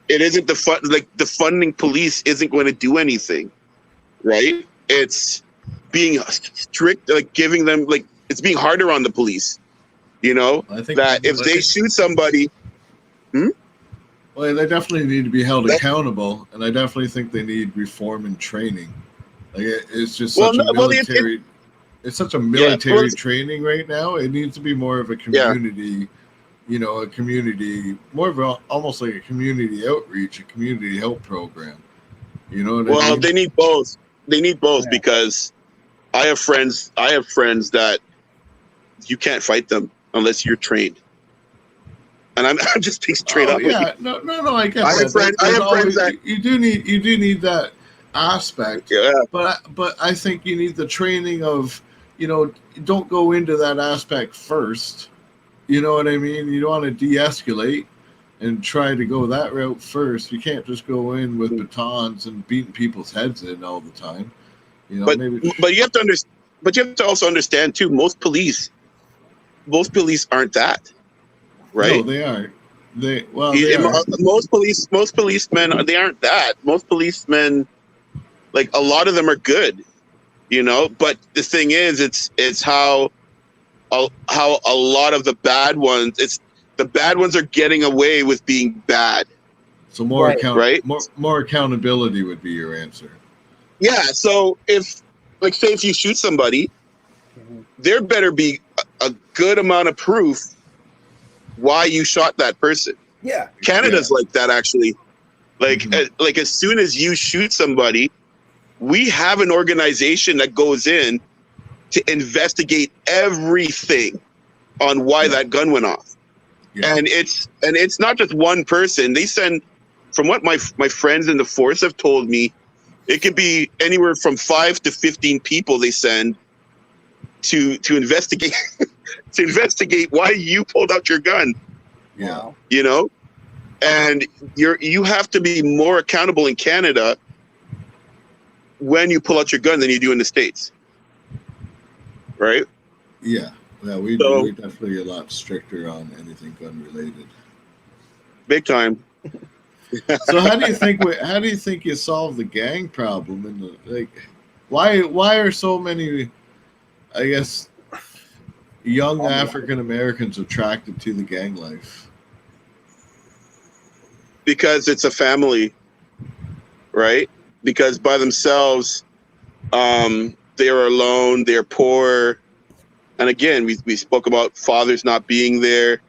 It isn't defunding police isn't going to do anything, right? It's being strict, like giving them it's being harder on the police. You know, that if they shoot somebody. Well, they definitely need to be held accountable, and I definitely think they need reform and training. Like it's just such a military. It's such a military training right now. It needs to be more of a community, more of almost like a community outreach, a community help program. You know what I mean? They need both. They need both because I have friends that you can't fight them unless you're trained. And I'm just being straight up. Yeah, no, I get that. I have friends that you do need that aspect. Yeah. But I think you need the training of, don't go into that aspect first. You know what I mean? You don't want to de-escalate and try to go that route first. You can't just go in with batons and beating people's heads in all the time. But you have to understand. But you have to also understand too. Most police aren't that. Right? No, they aren't. They are. Most policemen, they aren't that. Most policemen, like a lot of them are good. you know. But the thing is, it's how a lot of the bad ones, it's the bad ones are getting away with being bad. So more Right. Right. more accountability would be your answer. Yeah. So if, like, say if you shoot somebody, Mhm. there better be a good amount of proof why you shot that person. Yeah. Canada's like that, actually. Like, Mhm. like as soon as you shoot somebody, we have an organization that goes in to investigate everything on why Yeah. that gun went off. Yeah. And it's not just one person. They send, from what my friends in the force have told me, it could be anywhere from 5 to 15 people they send to investigate to investigate why you pulled out your gun, Yeah. Wow. you know? And you have to be more accountable in Canada when you pull out your gun than you do in the States. Right? Yeah. Yeah. We definitely a lot stricter on anything gun related. Big time. So how do you think you solve the gang problem in the, like, why are so many, I guess, young African Americans attracted to the gang life? Because it's a family, right? Because by themselves, they are alone, they're poor. And again, we spoke about fathers not being there.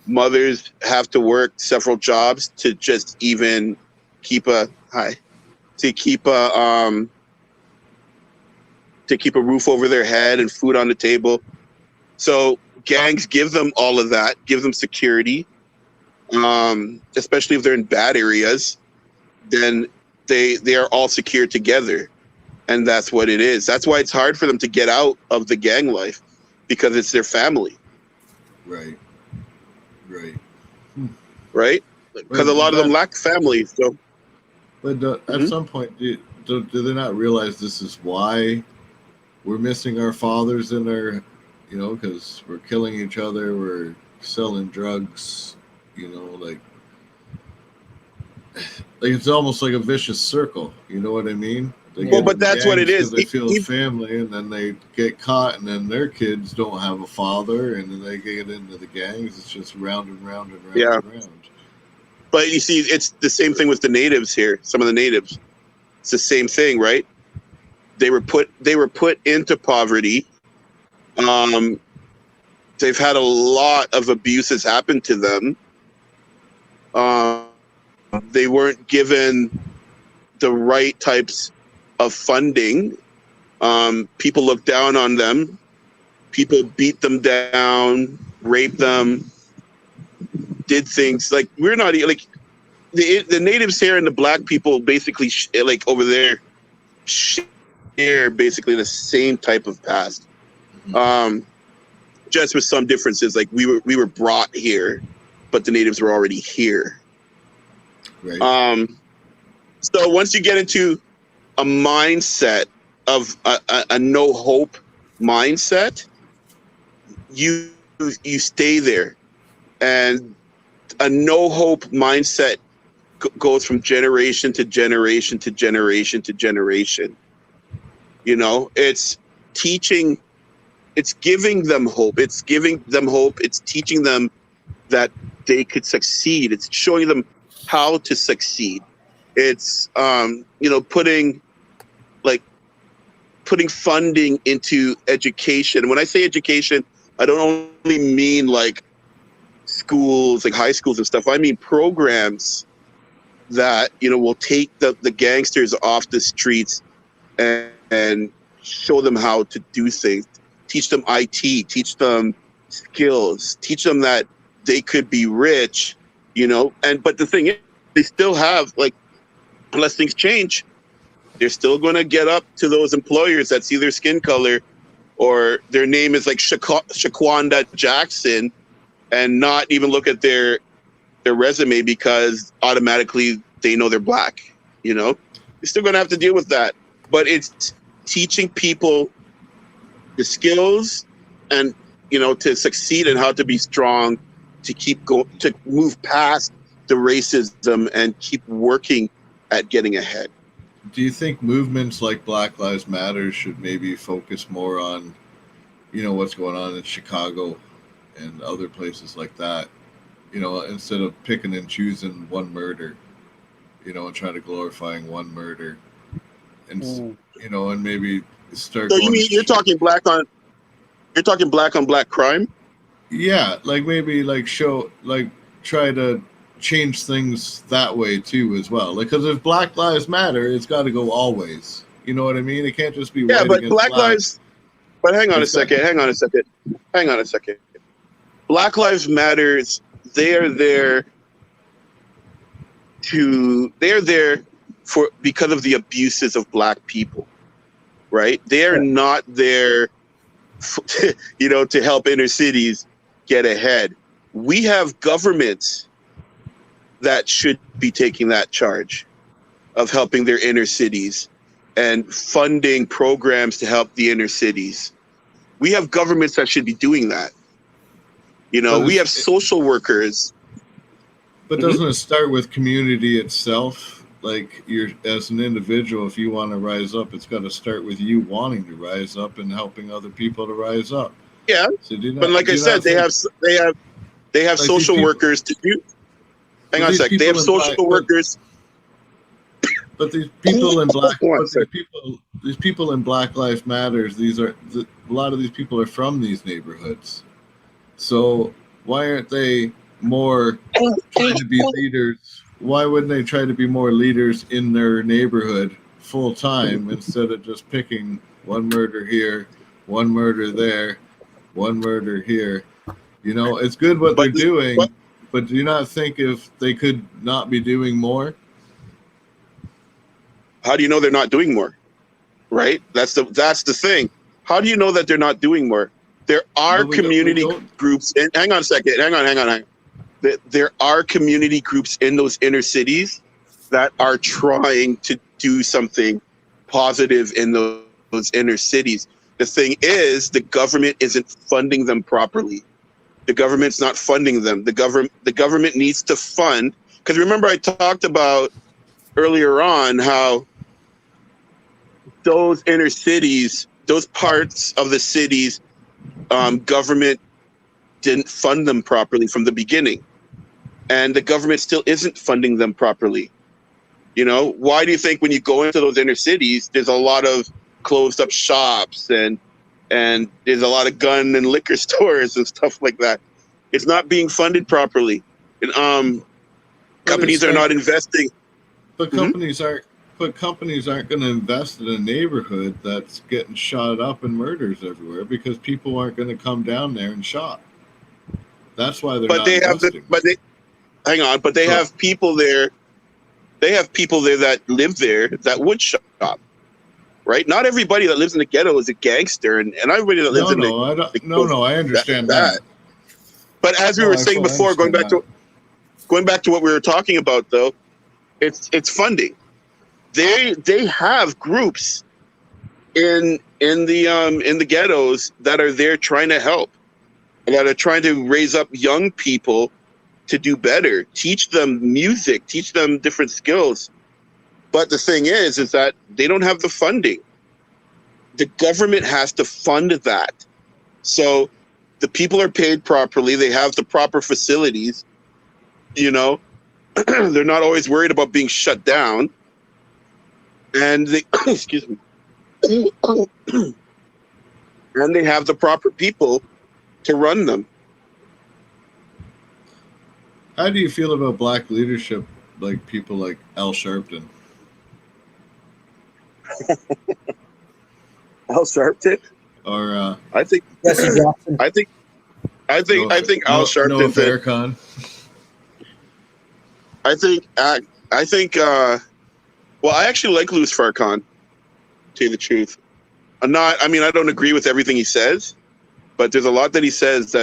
Mothers have to work several jobs to just even keep a roof over their head and food on the table. So gangs give them all of that, give them security. Especially if they're in bad areas, then they are all secure together. And that's what it is. That's why it's hard for them to get out of the gang life, because it's their family. Right. Right. Right? Because a lot of them lack family. So, But at some point, do they not realize this is why we're missing our fathers in our, because we're killing each other, we're selling drugs, like it's almost like a vicious circle. You know what I mean? They well, get but in the that's what it gangs is. 'cause they feel family, and then they get caught, and then their kids don't have a father, and then they get into the gangs. It's just round and round and round Yeah. and round. But you see, it's the same thing with the natives here. Some of the natives, it's the same thing, right? They were put into poverty. They've had a lot of abuses happen to them. They weren't given the right types of funding. People looked down on them. People beat them down, raped them, did things like we're not like the natives here and the black people basically like over there share basically the same type of past. Just with some differences. Like we were brought here, but the natives were already here. Right. So once you get into a mindset of a no hope mindset, you stay there, and a no hope mindset goes from generation to generation to generation to generation. It's teaching, it's giving them hope. It's giving them hope. It's teaching them that they could succeed. It's showing them how to succeed. It's putting funding into education. When I say education, I don't only mean like schools, like high schools and stuff. I mean programs that will take the gangsters off the streets and show them how to do things. Teach them IT, teach them skills, teach them that they could be rich, but the thing is, they still have, like, unless things change, they're still going to get up to those employers that see their skin color or their name is like Shaquanda Jackson and not even look at their resume because automatically they know they're black. You're still going to have to deal with that. But it's teaching people the skills and, to succeed and how to be strong, to keep to move past the racism and keep working at getting ahead. do you think movements like Black Lives Matter should maybe focus more on, what's going on in Chicago and other places like that? Instead of picking and choosing one murder, and trying to glorifying one murder, and and maybe start. So you going mean you're talking black on black crime? Yeah, like maybe like try to change things that way too as well. Like, because if Black Lives Matter, it's got to go always. You know what I mean? It can't just be Yeah, white but against Black black. Lives. But hang on a second. Black Lives Matters. They're there for because of the abuses of black people, right? They are not there, to help inner cities get ahead. We have governments that should be taking that charge of helping their inner cities and funding programs to help the inner cities. We have governments that should be doing that. We have social workers. But doesn't it start with community itself? Like, you're as an individual, if you want to rise up, it's got to start with you wanting to rise up and helping other people to rise up. Yeah, so but like I said, they have social workers to do. Hang on a sec. They have social workers. But these people in these people in Black Lives Matters. A lot of these people are from these neighborhoods. So why aren't they more trying to be leaders? Why wouldn't they try to be more leaders in their neighborhood full time instead of just picking one murder here, one murder there, one murder here? It's good what they're doing, but do you not think if they could not be doing more? How do you know they're not doing more? Right? That's the thing. How do you know that they're not doing more? There are community groups. And hang on a second. Hang on. There are community groups in those inner cities that are trying to do something positive in those inner cities. The thing is, the government isn't funding them properly. The government's not funding them. The government needs to fund. Because remember, I talked about earlier on how those inner cities, those parts of the cities, government didn't fund them properly from the beginning. And the government still isn't funding them properly. Why do you think when you go into those inner cities, there's a lot of closed up shops and there's a lot of gun and liquor stores and stuff like that? It's not being funded properly. And, companies are not investing. But companies aren't going to invest in a neighborhood that's getting shot up and murders everywhere, because people aren't going to come down there and shop. That's why they're not investing. Hang on, but they have people there. They have people there that live there that would shop, right? Not everybody that lives in the ghetto is a gangster, and everybody that lives I understand that. But as we were saying before, going back to what we were talking about, though, it's funding. They have groups in the ghettos that are there trying to help, and that are trying to raise up young people to do better, teach them music, teach them different skills. But the thing is that they don't have the funding. The government has to fund that. So the people are paid properly. They have the proper facilities. They're not always worried about being shut down. And they, excuse me. And they have the proper people to run them. How do you feel about black leadership, like people like Al Sharpton? Al Sharpton? Or I think Jesse Jackson. I think Al Sharpton. Noah Farrakhan. I think. Well, I actually like Louis Farrakhan. To tell you the truth, I don't agree with everything he says, but there's a lot that he says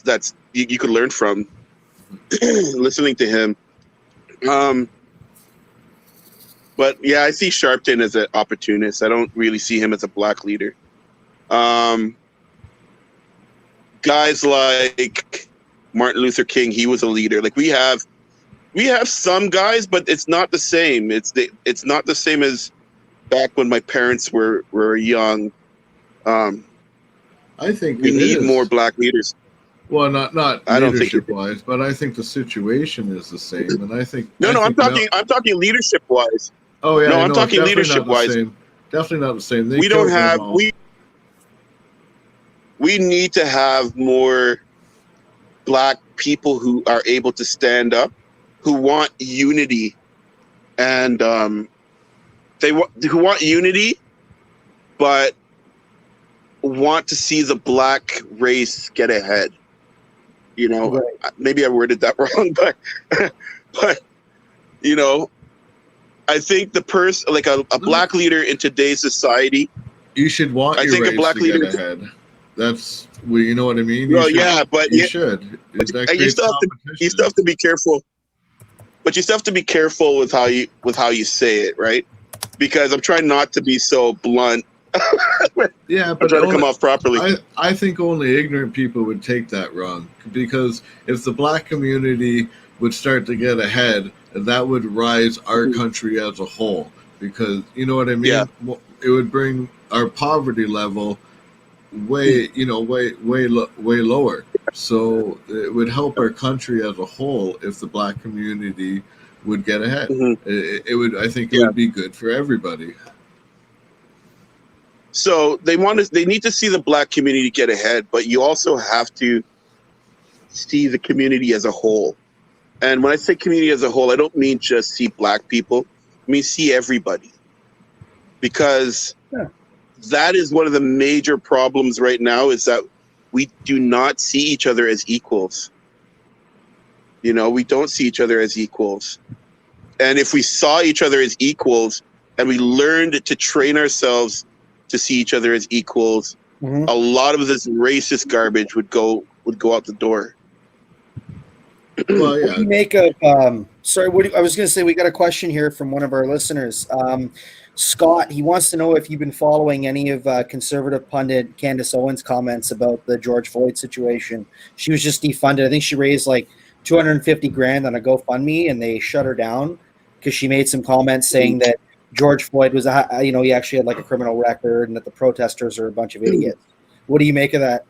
that's you could learn from listening to him. But yeah, I see Sharpton as an opportunist. I don't really see him as a black leader. Guys like Martin Luther King, he was a leader. Like we have some guys, but it's not the same. It's not the same as back when my parents were young. I think We it need is. more black leaders. Well, not I don't think leadership wise, but I think the situation is the same, and I think No, I I'm think Mel- talking leadership wise. Oh yeah, No, I I'm know. talking Definitely leadership not the wise. same. Definitely not the same. They We don't killed them have all. we need to have more black people who are able to stand up, who want unity, and who want unity, but want to see the black race get ahead. You know, Right. maybe I worded that wrong, but you know, I think the person, like a black leader in today's society, You should want I your think a race black to leader. get ahead. That's well, you know what I mean. Well, you should, yeah, but you yeah, should. That and you creates still have to competition. be careful. But you still have to be careful with how you say it, right? Because I'm trying not to be so blunt. Yeah, I'm but trying to come off properly. I think only ignorant people would take that wrong, because if the black community would start to get ahead, that would rise our country as a whole. Because you know what I mean. Yeah. It would bring our poverty level way lower. So it would help our country as a whole if the black community would get ahead. Mhm. It would. I think it Yeah. would be good for everybody. So they need to see the black community get ahead, but you also have to see the community as a whole. And when I say community as a whole, I don't mean just see black people. I mean see everybody. Because that is one of the major problems right now, is that we do not see each other as equals. You know, we don't see each other as equals. And if we saw each other as equals and we learned to train ourselves to see each other as equals, a lot of this racist garbage would go out the door. Well, What do you yeah. make of? Sorry, I was going to say we got a question here from one of our listeners, Scott. He wants to know if you've been following any of conservative pundit Candace Owens' comments about the George Floyd situation. She was just defunded. I think she raised like $250,000 on a GoFundMe, and they shut her down because she made some comments saying that George Floyd was, he actually had like a criminal record, and that the protesters are a bunch of idiots. What do you make of that?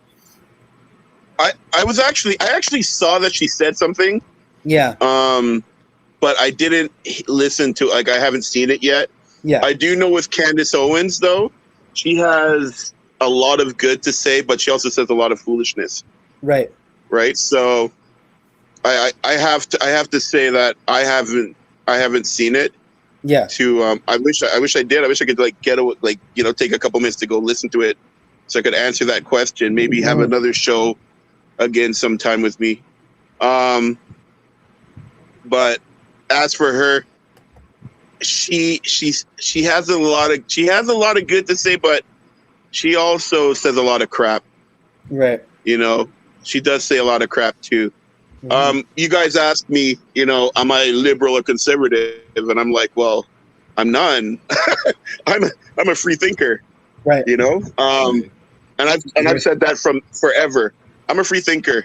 I actually saw that she said something. Yeah. But I didn't listen to, I haven't seen it yet. Yeah. I do know with Candace Owens though, she has a lot of good to say, but she also says a lot of foolishness. Right. Right. So I have to say that I haven't seen it. Yeah. I wish I did. I wish I could take a couple minutes to go listen to it so I could answer that question. Maybe have another show again sometime with me. But as for her, she has a lot of good to say, but she also says a lot of crap. Right. You know, she does say a lot of crap too. You guys asked me, am I liberal or conservative? And I'm like, well, I'm none. I'm a free thinker. Right. And I've said that from forever. I'm a free thinker.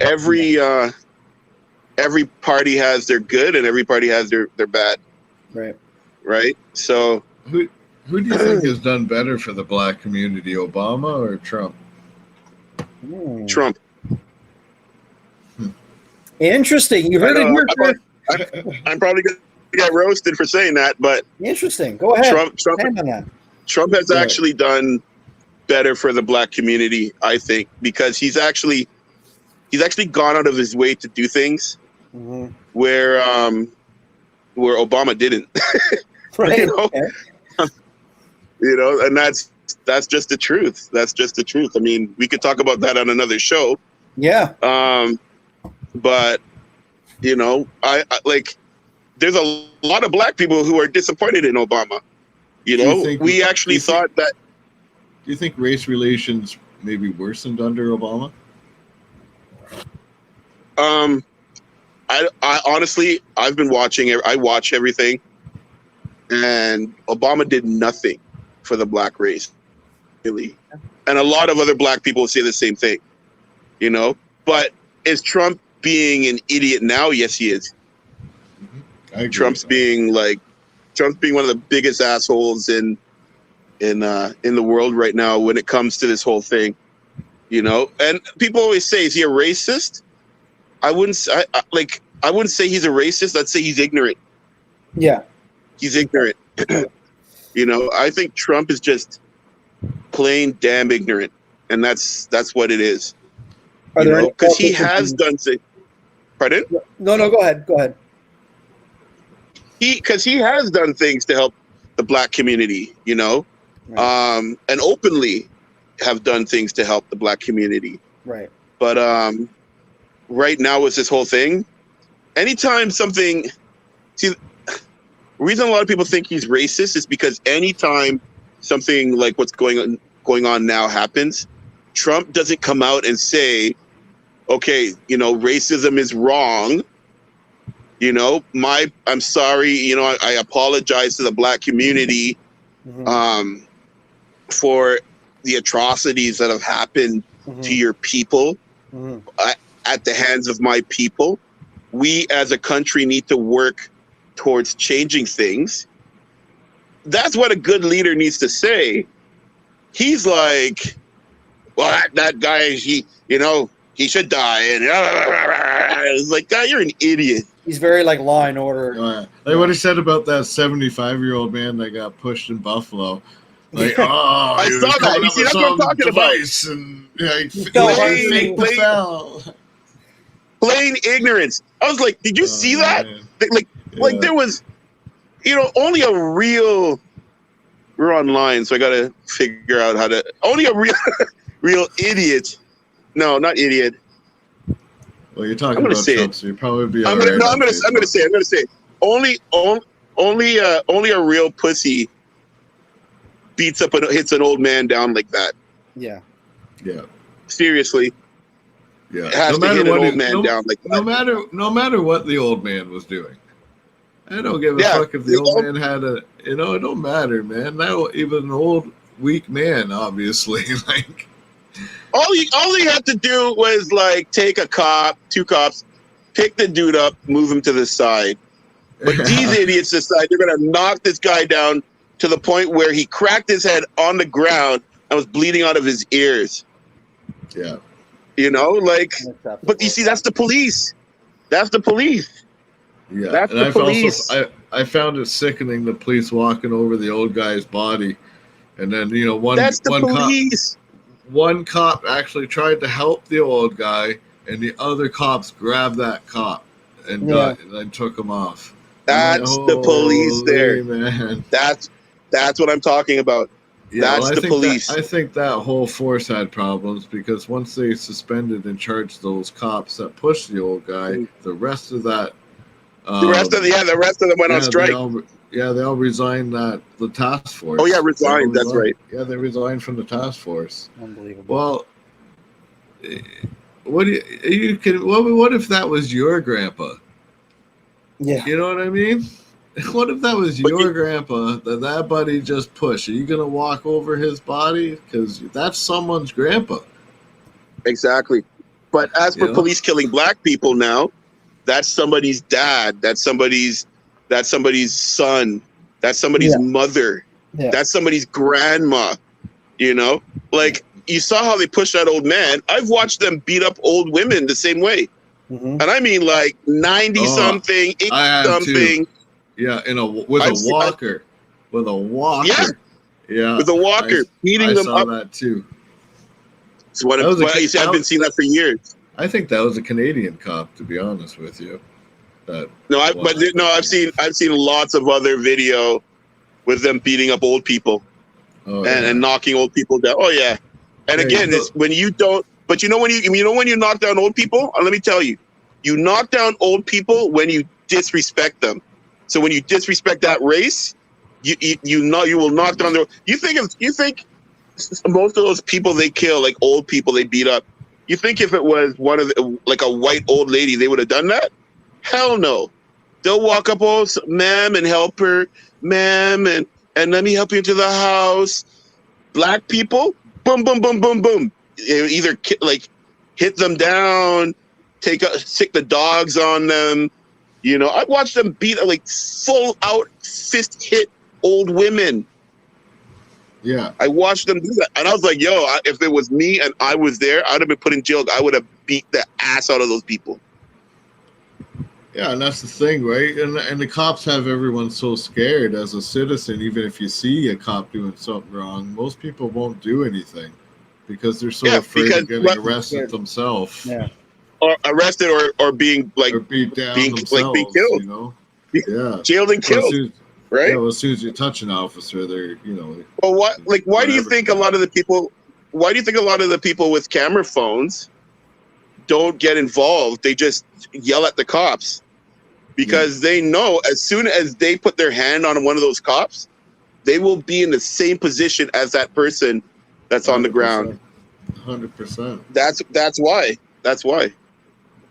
Every party has their good and every party has their bad. Right. Right. So who do you think has done better for the black community, Obama or Trump? Trump. Interesting. You heard it here. I'm probably going to get roasted for saying that, but interesting. Go ahead. Trump has actually done better for the black community, I think, because he's actually gone out of his way to do things where Obama didn't. Right. And that's just the truth. That's just the truth. I mean, we could talk about that on another show. Yeah. But I like. There's a lot of black people who are disappointed in Obama. We actually thought that. Do you think race relations maybe worsened under Obama? I honestly, I've been watching it. I watch everything, and Obama did nothing for the black race, really. And a lot of other black people say the same thing, But is Trump being an idiot now? Yes, he is. Trump's being like Trump's being one of the biggest assholes in the world right now when it comes to this whole thing. You know, and people always say, "Is he a racist?" I wouldn't say he's a racist. I'd say he's ignorant. Yeah. He's ignorant. You know, I think Trump is just plain damn ignorant, and that's what it is. Because he has done things. Pardon? No, go ahead. Go ahead. Because he has done things to help the black community, you know, Right. and openly have done things to help the black community. Right. But right now with this whole thing, anytime something, see, the reason a lot of people think he's racist is because anytime something like what's going on now happens, Trump doesn't come out and say, okay, you know, racism is wrong. You know, I'm sorry, you know, I apologize to the black community for the atrocities that have happened to your people at the hands of my people. We as a country need to work towards changing things. That's what a good leader needs to say. He's like, well, that guy, he should die. And it's like, God, you're an idiot. He's very like Law and Order. Like what he said about that 75-year-old man that got pushed in Buffalo. Like, oh, I saw that. You see, that's what I'm talking about. And, like, plain ignorance. I was like, did you see that? Man. Like there was, you know, only a real. We're online, so I gotta figure out how to. Only a real idiot. No, not idiot. Well, you're talking about Trump, so you'll probably be. I'm gonna say. Only a real pussy beats up and hits an old man down like that. Yeah. Yeah. Seriously. Yeah. Has to hit an old man down like that. No matter what the old man was doing. I don't give a fuck if the old man had it don't matter, man. Now even an old weak man, obviously, like all he had to do was like take two cops, pick the dude up, move him to the side. But these idiots decide they're gonna knock this guy down to the point where he cracked his head on the ground and was bleeding out of his ears. Yeah. You know, like, but you see, that's the police. That's the police. Yeah. That's the police. I found it sickening, the police walking over the old guy's body, and then one cop actually tried to help the old guy, and the other cops grabbed that cop and then took him off. That's the police there. Man. That's what I'm talking about. Yeah, that's the police. I think that whole force had problems because once they suspended and charged those cops that pushed the old guy, the rest of them went on strike. They all resigned the task force. Oh yeah, resigned. That's right. Yeah, they resigned from the task force. Unbelievable. Well, what if that was your grandpa? Yeah. You know what I mean? What if that was your grandpa that buddy just pushed? Are you going to walk over his body? Because that's someone's grandpa. Exactly. But as for police killing black people now, that's somebody's dad. That's somebody's son. That's somebody's mother. Yeah. That's somebody's grandma. You know? Like, you saw how they pushed that old man. I've watched them beat up old women the same way. And I mean like 90-something, 80-something. Yeah, with a walker. Yeah. Yeah. With a walker, beating them up. I saw that too. So I've been seeing that for years. I think that was a Canadian cop, to be honest with you. I've seen lots of other video with them beating up old people and knocking old people down. Oh yeah. And again, it's when you don't. But when you knock down old people, let me tell you, you knock down old people when you disrespect them. So when you disrespect that race, you will knock down their. You think most of those people they kill, like old people they beat up, you think if it was like a white old lady, they would have done that? Hell no. They'll walk up, ma'am, and help her, ma'am, and let me help you into the house. Black people, boom, boom, boom, boom, boom. Either like hit them down, sick the dogs on them, You know, I watched them beat like full out fist hit old women. Yeah. I watched them do that, and I was like, "Yo, if it was me and I was there, I'd have been put in jail. I would have beat the ass out of those people." Yeah, and that's the thing, right? And the cops have everyone so scared as a citizen. Even if you see a cop doing something wrong, most people won't do anything because they're so afraid of getting arrested themselves. Yeah. Or arrested, or being like Or beat down being themselves, killed. you know? Yeah. Jailed and Well, killed, right? Yeah, well, as soon as you touch an officer, they're, you know. Well, why do you think a lot of the people? Why do you think a lot of the people with camera phones don't get involved? They just yell at the cops because they know as soon as they put their hand on one of those cops, they will be in the same position as that person that's on the ground. 100%. That's why. That's why.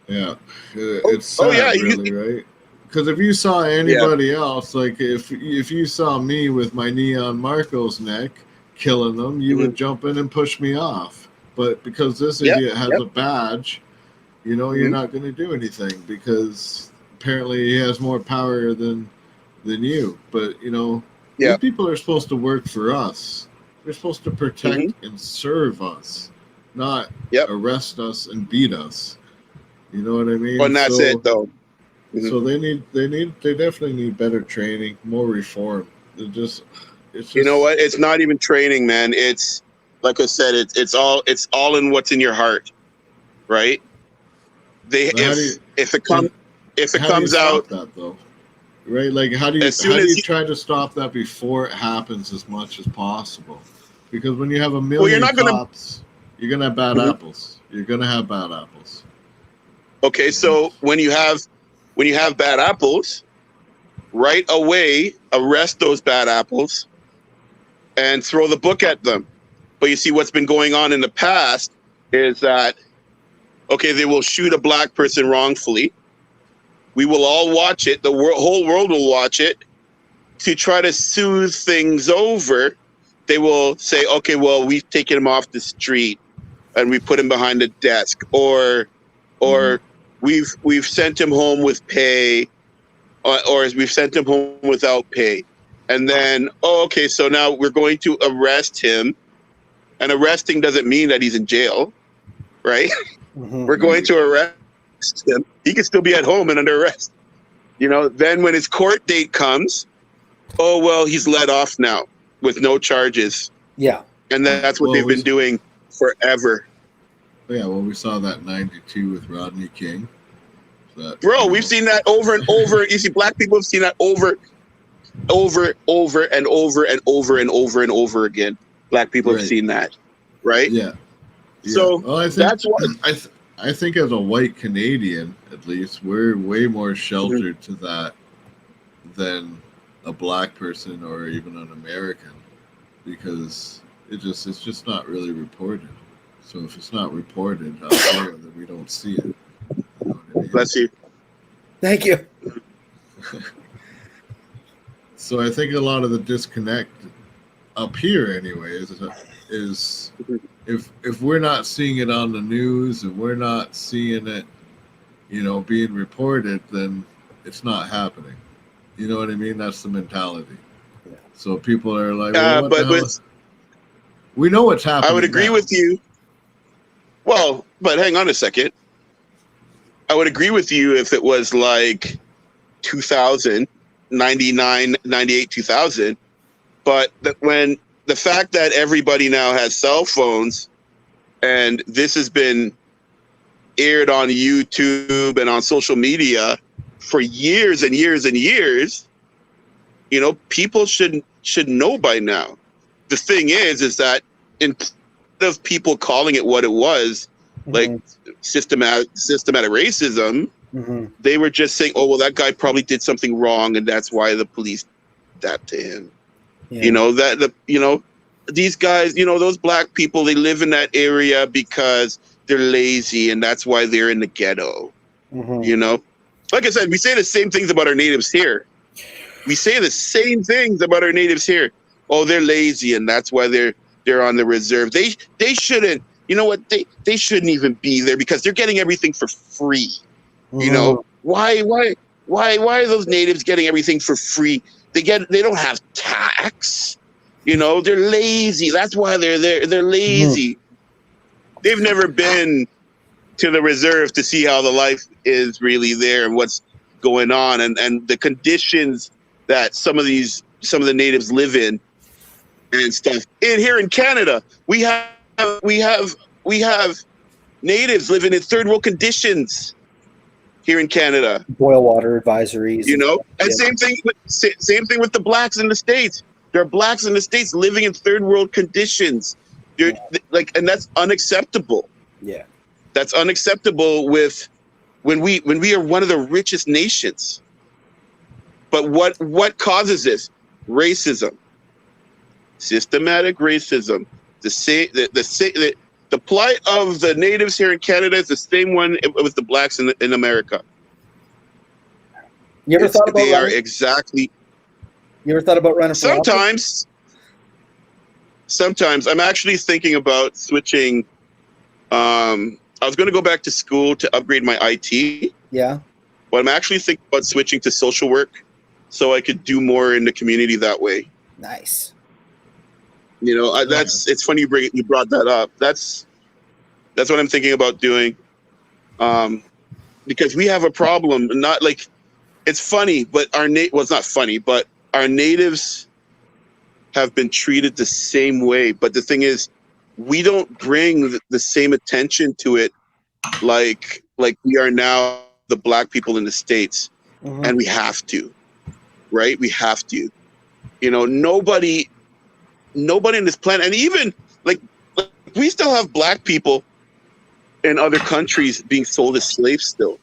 Yeah, it's sad, really, right? Because if you saw anybody else, like if you saw me with my knee on Marco's neck, killing them, you would jump in and push me off. But because this idiot has a badge, you know, you're not going to do anything because apparently he has more power than you. But you know, these people are supposed to work for us. They're supposed to protect and serve us, not arrest us and beat us. You know what I mean? Well, and that's it, though. So they definitely need better training, more reform. It's just you know what? It's not even training, man. It's like I said, it's all in what's in your heart, right? If it comes out, that, though, right? Like how do you try to stop that before it happens as much as possible? Because when you have a million cops, you're gonna have bad apples. You're gonna have bad apples. Okay, so when you have bad apples, right away arrest those bad apples and throw the book at them. But you see what's been going on in the past is that, okay, they will shoot a black person wrongfully. We will all watch it. The whole world will watch it. To try to soothe things over, they will say, okay, well, we've taken him off the street and we put him behind a desk, or we've sent him home with pay, or we've sent him home without pay. And then, okay, so now we're going to arrest him. And arresting doesn't mean that he's in jail, right? We're going to arrest him. He can still be at home and under arrest. You know, then when his court date comes, oh, well, he's let off now with no charges. Yeah. And that's what they've been doing forever. Yeah, well, we saw that 92 with Rodney King. Bro, we've seen that over and over. You see, black people have seen that over and over and over again. Black people have seen that, right? Yeah. So well, that's what I think as a white Canadian, at least, we're way more sheltered to that than a black person or even an American, because it's just not really reported. So if it's not reported out there, then we don't see it. You know what I mean? Bless you. Thank you. So I think a lot of the disconnect up here, anyways, is if we're not seeing it on the news and we're not seeing it, you know, being reported, then it's not happening. You know what I mean? That's the mentality. Yeah. So people are like, well, we know what's happening. I would agree with you. Well, but hang on a second. I would agree with you if it was like 2000, 99, 98, 2000. But when the fact that everybody now has cell phones, and this has been aired on YouTube and on social media for years and years and years, you know, people should know by now. The thing is that instead of people calling it what it was, like systematic racism, they were just saying, oh, well, that guy probably did something wrong, and that's why the police did that to him. Yeah. You know, these guys, you know, those black people, they live in that area because they're lazy, and that's why they're in the ghetto. You know, like I said, we say the same things about our natives here. We say the same things about our natives here. Oh, they're lazy, and that's why they're on the reserve. They shouldn't. You know what? They shouldn't even be there because they're getting everything for free. You know, why Why are those natives getting everything for free? They don't have tax. You know, they're lazy. That's why they're there. They're lazy. They've never been to the reserve to see how the life is really there and what's going on, and the conditions that some of the natives live in and stuff. And here in Canada, we have natives living in third world conditions here in Canada. Boil water advisories. You know, and yeah. same thing with the blacks in the States. There are blacks in the States living in third world conditions. And that's unacceptable. Yeah. That's unacceptable when we are one of the richest nations. But what causes this? Racism. Systematic racism. The plight of the natives here in Canada is the same one with the blacks in America. You ever thought about they are running? exactly. You ever thought about running for Sometimes I'm actually thinking about switching. I was going to go back to school to upgrade my IT. Yeah. But I'm actually thinking about switching to social work so I could do more in the community that way. Nice. You know, it's funny you brought that up. That's what I'm thinking about doing. Because we have a problem. Not like it's funny, but it's not funny, but our natives have been treated the same way. But the thing is, we don't bring the same attention to it like we are now the black people in the States. And we have to, right? We have to. You know, nobody in this planet, and even like we still have black people in other countries being sold as slaves still.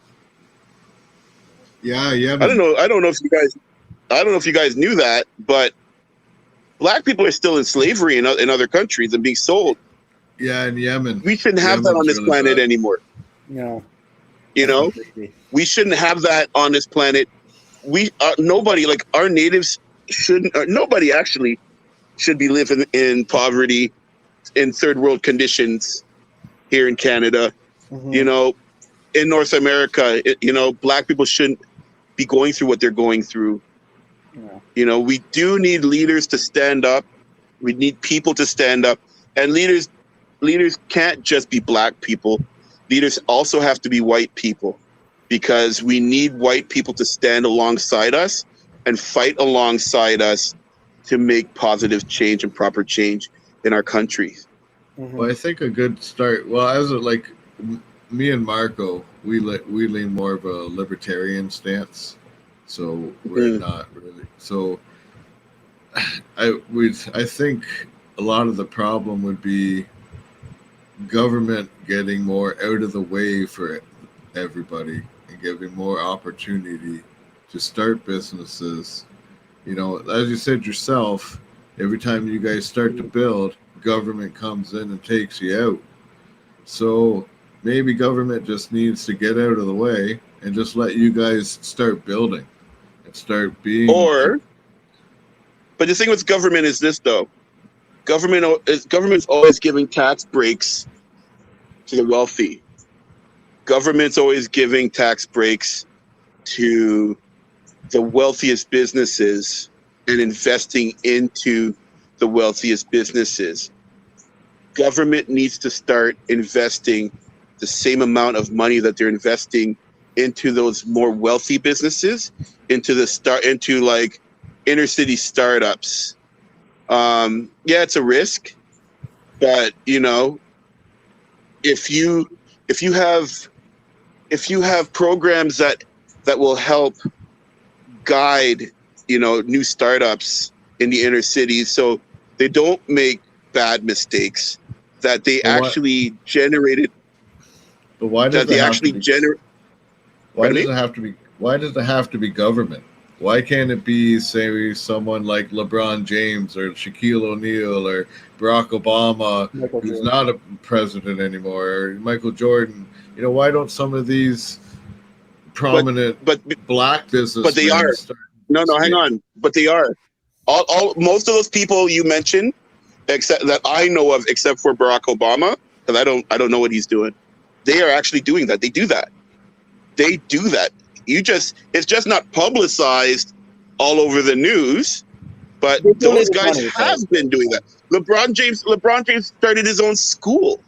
Yeah. I don't know if you guys knew that, but black people are still in slavery in other countries and being sold. Yeah, in Yemen. We shouldn't have that on this planet anymore. No. You know, we shouldn't have that on this planet. Nobody, like our natives shouldn't, nobody actually should be living in poverty in third world conditions here in Canada. You know, in North America, black people shouldn't be going through what they're going through. Yeah. You know, we do need leaders to stand up. We need people to stand up, and leaders can't just be black people. Leaders also have to be white people, because we need white people to stand alongside us and fight alongside us to make positive change and proper change in our country. Well, I think a good start. Well, as like me and Marco, we lean more of a libertarian stance, so we're not really. So I think a lot of the problem would be government getting more out of the way for everybody and giving more opportunity to start businesses. You know, as you said yourself, every time you guys start to build, government comes in and takes you out. So maybe government just needs to get out of the way and just let you guys start building and start being. But the thing with government is this, though. Government's always giving tax breaks to the wealthy. Government's always giving tax breaks to the wealthiest businesses and investing into the wealthiest businesses. Government needs to start investing the same amount of money that they're investing into those more wealthy businesses, into like inner city startups. Yeah, it's a risk, but you know, if you have programs that will help guide, you know, new startups in the inner cities, so they don't make bad mistakes, that they actually generated. But why does that they actually generate? Why does it have to be? Why does it have to be government? Why can't it be, say, someone like LeBron James or Shaquille O'Neal or Barack Obama, who's not a president anymore, or Michael Jordan? You know, why don't some of these prominent black businessmen? But they are. No, hang on. But they are. Most of those people you mentioned, except that I know of, except for Barack Obama, because I don't know what he's doing. They are actually doing that. They do that. it's just not publicized all over the news, but They those donated guys money, have been doing that. LeBron James started his own school.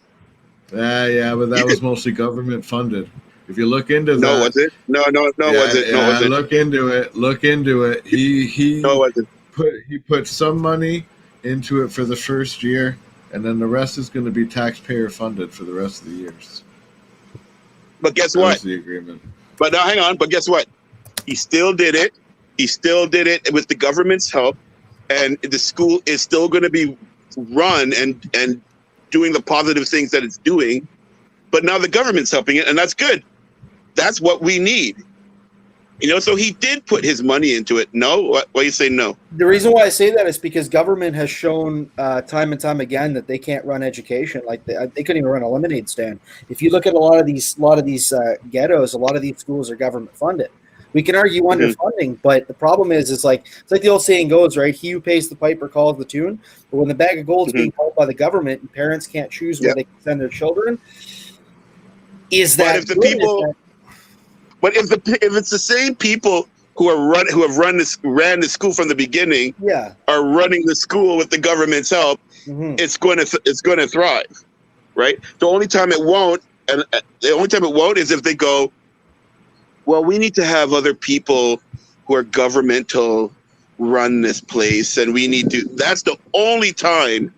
Yeah, but that was mostly government funded. If you look into No, that, was it? No, was it? No, was it? look into it. Look into it. No, was it? He put some money into it for the first year, and then the rest is going to be taxpayer funded for the rest of the years. But guess That what? was the agreement. But now, hang on. But guess what? He still did it. He still did it with the government's help, and the school is still going to be run and doing the positive things that it's doing. But now the government's helping it, and that's good. That's what we need. So he did put his money into it. No? Why do you say no? The reason why I say that is because government has shown time and time again that they can't run education. Like they couldn't even run a lemonade stand. If you look at a lot of these ghettos, a lot of these schools are government funded. We can argue underfunding, but the problem is it's like the old saying goes, right? He who pays the piper calls the tune. But when the bag of gold is being held by the government and parents can't choose where they can send their children, But if it's the same people who ran the school from the beginning, are running the school with the government's help, it's going to thrive, right? The only time it won't is if they go, well, we need to have other people who are governmental run this place, and we need to. That's the only time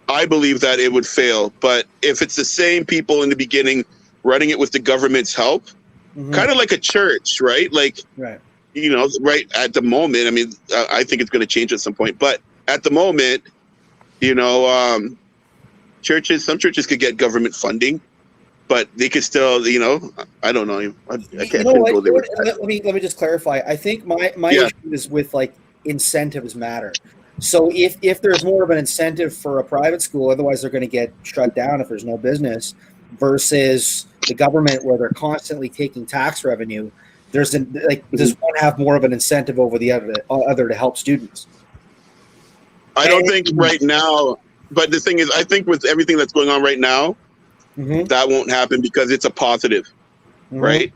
I believe that it would fail. But if it's the same people in the beginning running it with the government's help, kind of like a church, right? Like, right at the moment, I mean, I think it's going to change at some point, but at the moment, some churches could get government funding, but they could still, I don't know. I can't go there with that. Let me just clarify. I think my issue is with like incentives matter. So if there's more of an incentive for a private school, otherwise they're going to get shut down if there's no business, versus the government where they're constantly taking tax revenue, does one have more of an incentive over the other to help students? I don't think right now, but the thing is, I think with everything that's going on right now, that won't happen because it's a positive, right?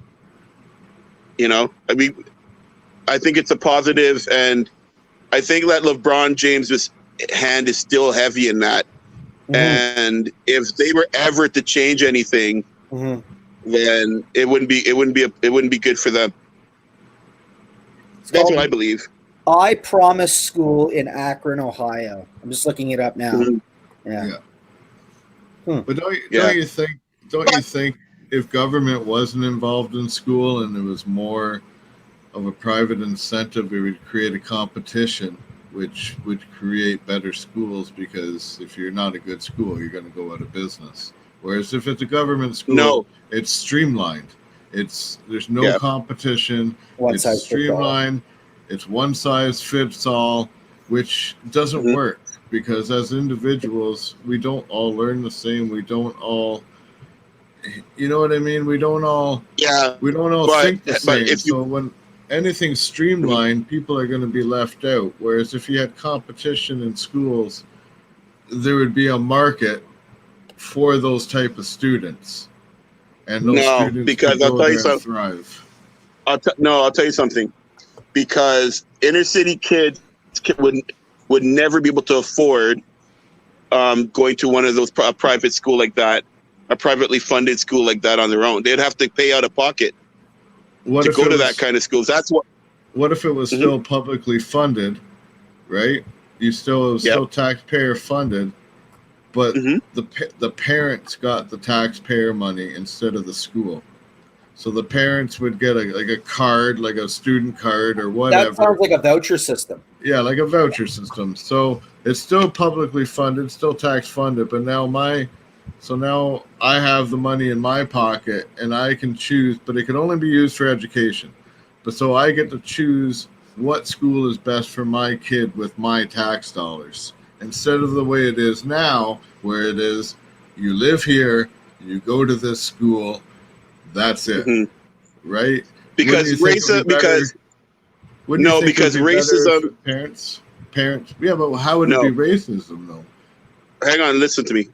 I mean, I think it's a positive, and I think that LeBron James' hand is still heavy in that. And if they were ever to change anything, then it wouldn't be good for them. That's what I believe. I Promise School in Akron, Ohio. I'm just looking it up now. Yeah. But don't you think if government wasn't involved in school and there was more of a private incentive, it would create a competition, which would create better schools, because if you're not a good school, you're going to go out of business. Whereas if it's a government school, it's streamlined. There's no competition. It's streamlined. It's one size fits all, which doesn't work, because as individuals, we don't all learn the same. We don't all, you know what I mean? We don't all think the same. So when anything's streamlined, people are going to be left out. Whereas if you had competition in schools, there would be a market for those type of students, and those students because I'll tell you something. Thrive. I'll tell you something. Because inner city kids would never be able to afford going to one of those private school like that, a privately funded school like that on their own. They'd have to pay out of pocket to go to that kind of schools. That's what. What if it was still publicly funded, right? It was still taxpayer funded, but the parents got the taxpayer money instead of the school. So the parents would get a card, like a student card or whatever. That sounds like a voucher system. Yeah, like a voucher system. So it's still publicly funded, still tax funded, but now I have the money in my pocket and I can choose, but it can only be used for education. But so I get to choose what school is best for my kid with my tax dollars, instead of the way it is now, where it is you live here, you go to this school, that's it, right? Because racism. Parents. Yeah, but how would it be racism though? Hang on, listen to me.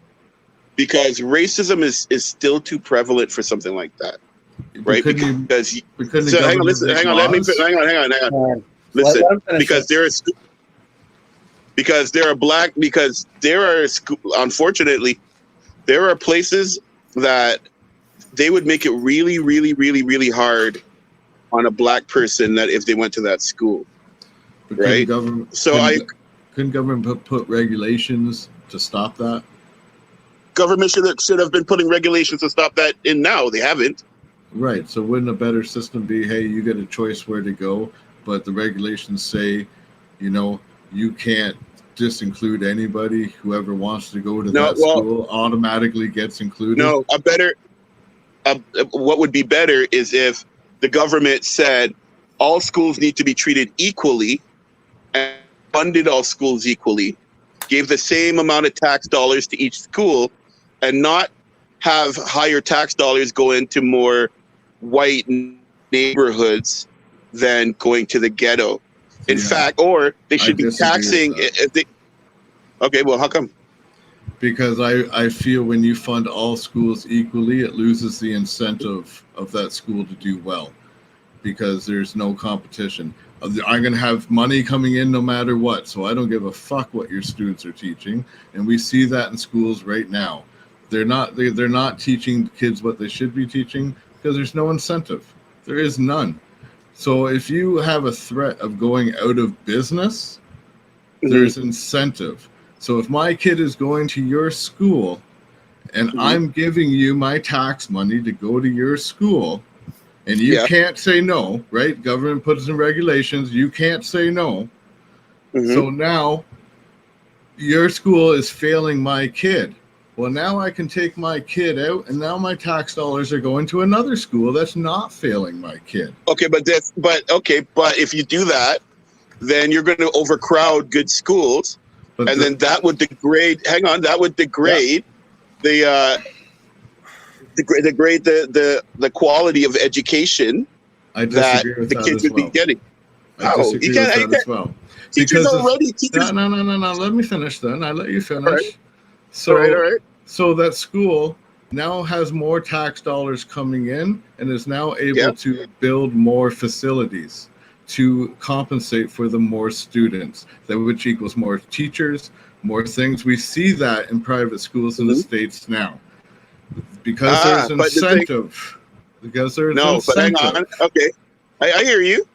Because racism is still too prevalent for something like that. right? Couldn't Because we couldn't so the hang on, government listen, make hang on, let me laws? hang on. Let Listen, him finish because it. there are unfortunately there are places that they would make it really, really, really, really hard on a black person that if they went to that school, But right? couldn't government put regulations to stop that? Government should have been putting regulations to stop that in now. They haven't. Right. So wouldn't a better system be, hey, you get a choice where to go, but the regulations say, you can't disinclude anybody. Whoever wants to go to that school automatically gets included. No, what would be better is if the government said all schools need to be treated equally and funded all schools equally, gave the same amount of tax dollars to each school, and not have higher tax dollars go into more white neighborhoods than going to the ghetto. In fact, or they should be taxing if they. Okay, well, how come? Because I feel when you fund all schools equally, it loses the incentive of that school to do well, because there's no competition. I'm going to have money coming in no matter what, so I don't give a fuck what your students are teaching. And we see that in schools right now. They're not teaching kids what they should be teaching because there's no incentive. There is none. So if you have a threat of going out of business, there's incentive. So if my kid is going to your school and I'm giving you my tax money to go to your school, and you can't say no, right? Government puts in regulations, you can't say no. So now your school is failing my kid. Well, now I can take my kid out, and now my tax dollars are going to another school that's not failing my kid. Okay, but if you do that, then you're going to overcrowd good schools, then that would degrade. Hang on, that would degrade the quality of education I that disagree with the that kids as would well. be getting. I disagree with that as well. Teachers already. No. Let me finish then. I let you finish. Right. So, all right. So that school now has more tax dollars coming in and is now able to build more facilities to compensate for the more students, which equals more teachers, more things. We see that in private schools in the States now. Because there's incentive. But hang on. Okay. I hear you.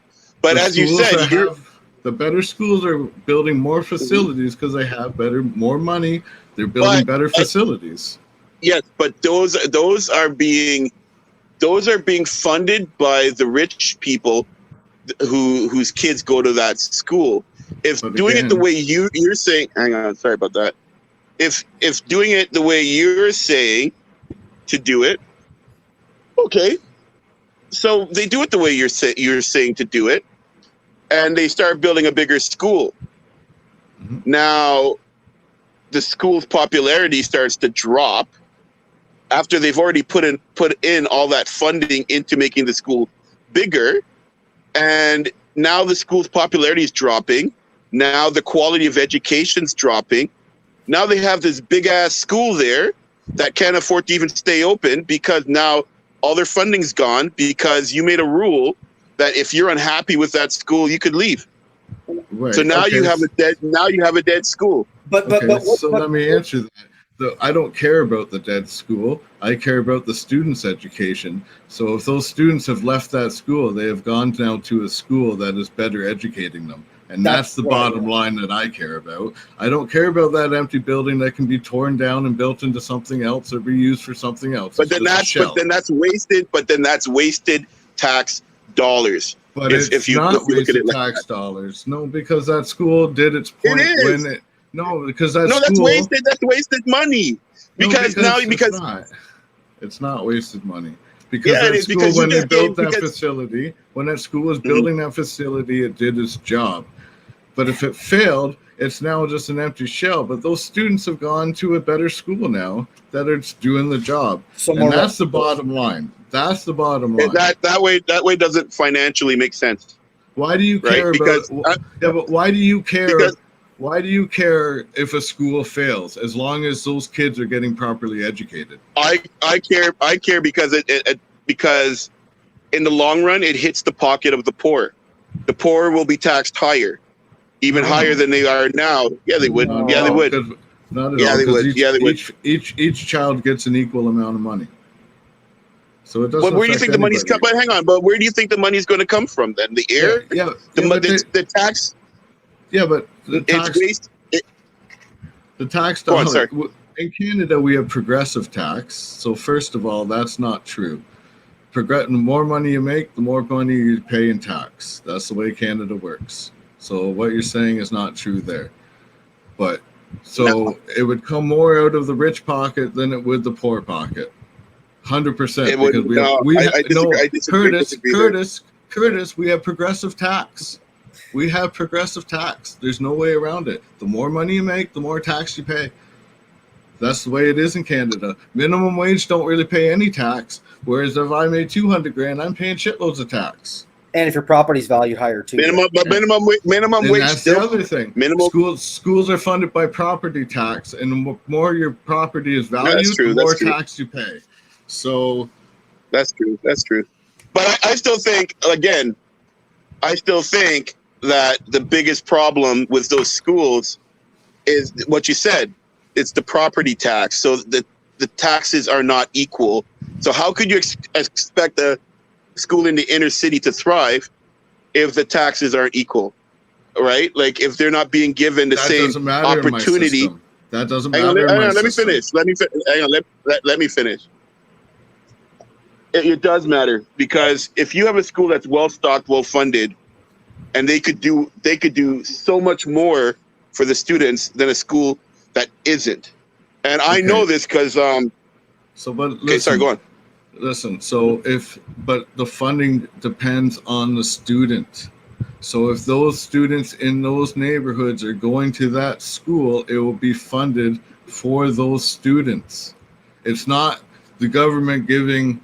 But as you said, the better schools are building more facilities because they have more money. They're building better facilities. Yes, but those are being funded by the rich people whose kids go to that school. If doing it the way you're saying, hang on, sorry about that. If doing it the way you're saying to do it, okay. So they do it the way you're saying to do it, and they start building a bigger school. Now, the school's popularity starts to drop after they've already put in all that funding into making the school bigger, and now the school's popularity is dropping. Now the quality of education's dropping. Now they have this big ass school there that can't afford to even stay open because now all their funding's gone because you made a rule that if you're unhappy with that school, you could leave. Right. So now you have a dead school. So let me answer that. I don't care about the dead school. I care about the students' education. So if those students have left that school, they have gone now to a school that is better educating them. And that's the bottom line that I care about. I don't care about that empty building that can be torn down and built into something else or be used for something else. But then that's wasted tax dollars. But if you look at it like tax dollars. No, because that school did its point when it. No, because that's wasted. That's wasted money. Because it's not wasted money. Because that school, when they built that facility, when that school was building that facility, it did its job. But if it failed, it's now just an empty shell. But those students have gone to a better school now that it's doing the job. And that's the bottom line. That's the bottom line. That way doesn't financially make sense. Why do you care but why do you care? Why do you care if a school fails as long as those kids are getting properly educated? I care because because in the long run, it hits the pocket of the poor. The poor will be taxed higher, even higher than they are now. Yeah, they would. Not Yeah, at they all, would. 'cause- Not at Yeah, all, they because would. Yeah, they would. each child gets an equal amount of money. So it doesn't. But where do you affect think the money's anybody. But hang on. But where do you think the money's going to come from then? The air? The tax? Yeah, but the It's tax. based. The tax Go on, dollar. sorry. In Canada, we have progressive tax. So first of all, that's not true. The more money you make, the more money you pay in tax. That's the way Canada works. So what you're saying is not true there. But so it would come more out of the rich pocket than it would the poor pocket. 100%. It would. Because I disagree. Curtis, we have progressive tax. We have progressive tax. There's no way around it. The more money you make, the more tax you pay. That's the way it is in Canada. Minimum wage don't really pay any tax. Whereas if I made 200 grand, I'm paying shitloads of tax. And if your property's valued higher too. Minimum And wage. that's Still, the other thing. Schools are funded by property tax, and the more your property is valued, true, the more that's true. tax you pay. So That's true. That's true. But I still think, again, that the biggest problem with those schools is what you said. It's the property tax. So the taxes are not equal. So how could you expect a school in the inner city to thrive if the taxes aren't equal? Right? Like if they're not being given the that same doesn't matter in my opportunity. system. That doesn't Hang on, matter. let me finish. Let me finish. It does matter, because if you have a school that's well stocked, well funded, and they could do so much more for the students than a school that isn't. And I know this because but listen, okay, sorry, go on. Listen, but the funding depends on the student. So if those students in those neighborhoods are going to that school, it will be funded for those students. It's not the government giving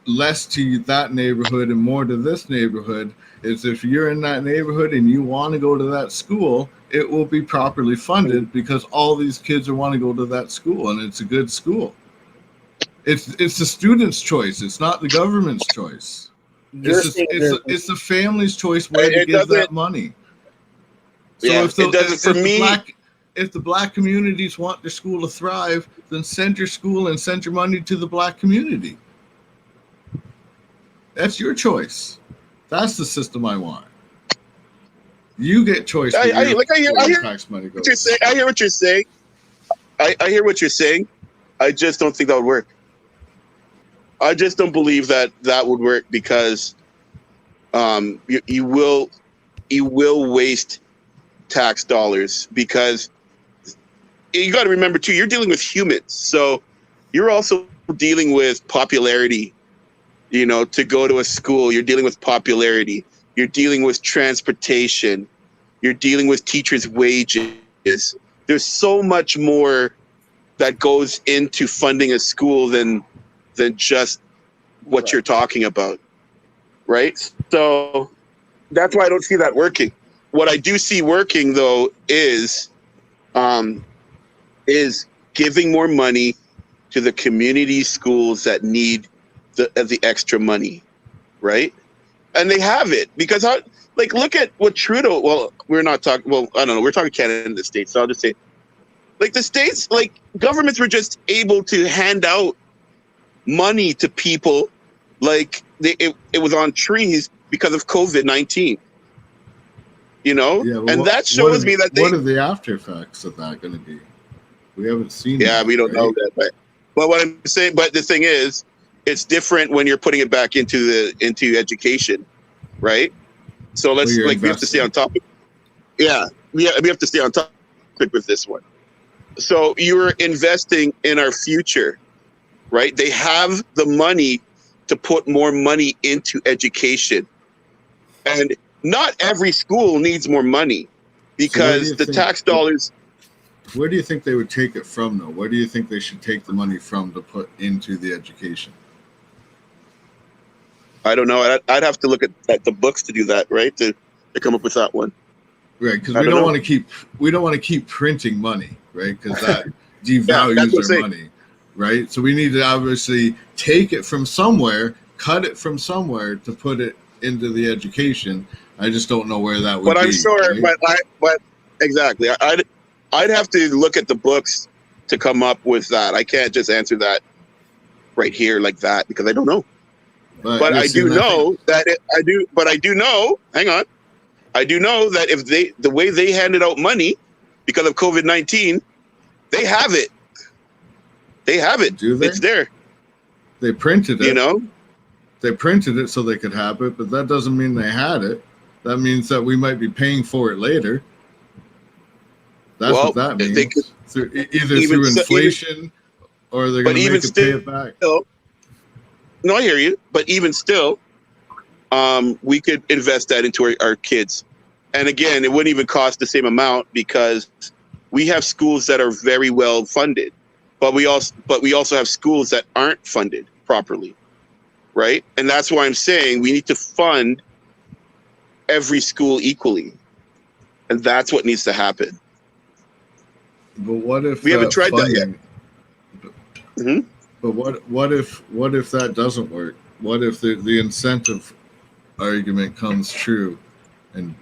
less to that neighborhood and more to this neighborhood. It's if you're in that neighborhood and you want to go to that school, it will be properly funded because all these kids want to go to that school and it's a good school. It's the student's choice. It's not the government's choice. It's the family's choice where to give that money. So Yeah, if the black communities want their school to thrive, then send your school and send your money to the black community. That's your choice. That's the system I want. You get choice. I hear tax money goes. what you're saying. I hear what you're saying. I hear what you're saying. I just don't think that would work. I just don't believe that would work because you will waste tax dollars, because you got to remember too, you're dealing with humans, so you're also dealing with popularity. You know, to go to a school, you're dealing with popularity. You're dealing with transportation. You're dealing with teachers' wages. There's so much more that goes into funding a school than just what you're talking about, right? So that's why I don't see that working. What I do see working though is giving more money to the community schools that need the extra money, right? And they have it because look at what Trudeau. Well, we're not talking. Well, I don't know. We're talking Canada and the States. So I'll just say, like the States, like governments were just able to hand out money to people, like it was on trees because of COVID-19. You know, and that shows me that what are the after effects of that going to be? We haven't seen. Yeah, we don't know that. But what I'm saying, but the thing is, it's different when you're putting it back into education, right? So we have to stay on topic. Yeah, we have to stay on topic with this one. So you're investing in our future, right? They have the money to put more money into education, and not every school needs more money because the tax dollars. Where do you think they would take it from, though? Where do you think they should take the money from to put into the education? I don't know. I'd have to look at the books to do that, right? To come up with that one. Right, because we don't want to keep printing money, right? Because that devalues our money, right? So we need to obviously take it from somewhere, cut it from somewhere to put it into the education. I just don't know where that would But be. I'm sure, right? but exactly. I'd have to look at the books to come up with that. I can't just answer that right here like that because I don't know. But I do know that I do. But I do know. Hang on. I do know that if the way they handed out money because of COVID-19, they have it. They have it. Do they? It's there. They printed it. You know. They printed it so they could have it, but that doesn't mean they had it. That means that we might be paying for it later. That's what that means. They could, either through inflation or they're going to make it pay it back. No, I hear you. But even still, we could invest that into our kids. And again, it wouldn't even cost the same amount because we have schools that are very well funded, but we also have schools that aren't funded properly. Right. And that's why I'm saying we need to fund every school equally. And that's what needs to happen. But what if we haven't tried funding, that yet? But what if that doesn't work? What if the incentive argument comes true and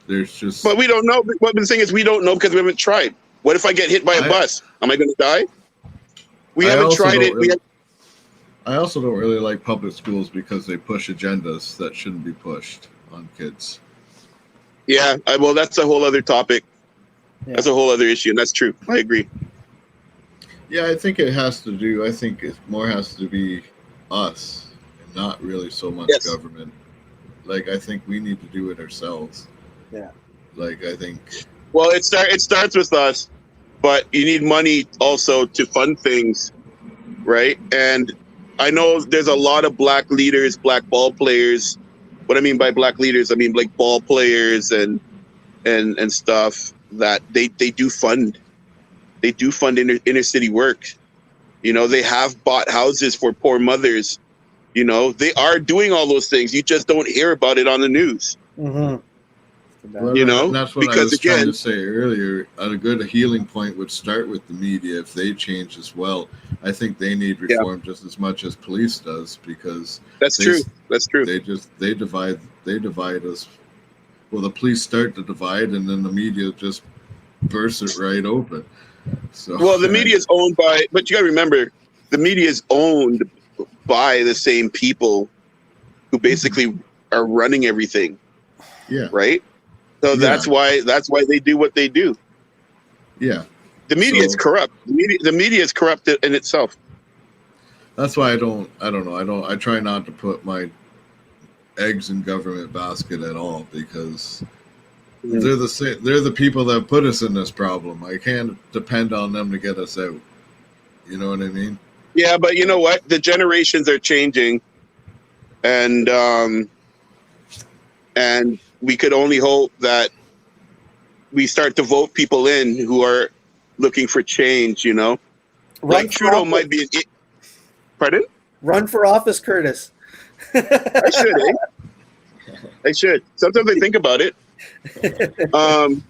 there's just But we don't know. What the thing is we don't know because we haven't tried. What if I get hit by a bus? Am I gonna die? We haven't tried it. I also don't really like public schools because they push agendas that shouldn't be pushed on kids. Yeah, well, that's a whole other topic. Yeah. That's a whole other issue, and that's true. I agree. Yeah, I think it has to do. I think it more has to be us, and not really so much government. Like, I think we need to do it ourselves. Yeah. Like, I think. Well, it starts with us, but you need money also to fund things, right? And I know there's a lot of black leaders, black ball players. What I mean by black leaders, I mean like ball players and stuff that they do fund. They do fund inner city work. They have bought houses for poor mothers. They are doing all those things. You just don't hear about it on the news. Mm-hmm. Well, that's what I was trying to say earlier. A good healing point would start with the media if they change as well. I think they need reform just as much as police does because that's true. That's true. They divide us. Well, the police start to divide, and then the media just bursts it right open. So well, the media is owned by, but you got to remember, the media is owned by the same people who basically are running everything. Yeah. Right. So that's why they do what they do. Yeah. The media is corrupt. The media is corrupt in itself. That's why I don't know. I try not to put my eggs in government basket at all because they're the people that put us in this problem. I can't depend on them to get us out. You know what I mean? Yeah, but you know what? The generations are changing, and we could only hope that we start to vote people in who are looking for change, Like Trudeau might be Pardon? Run for office, Curtis. I should, I should. Sometimes I think about it. I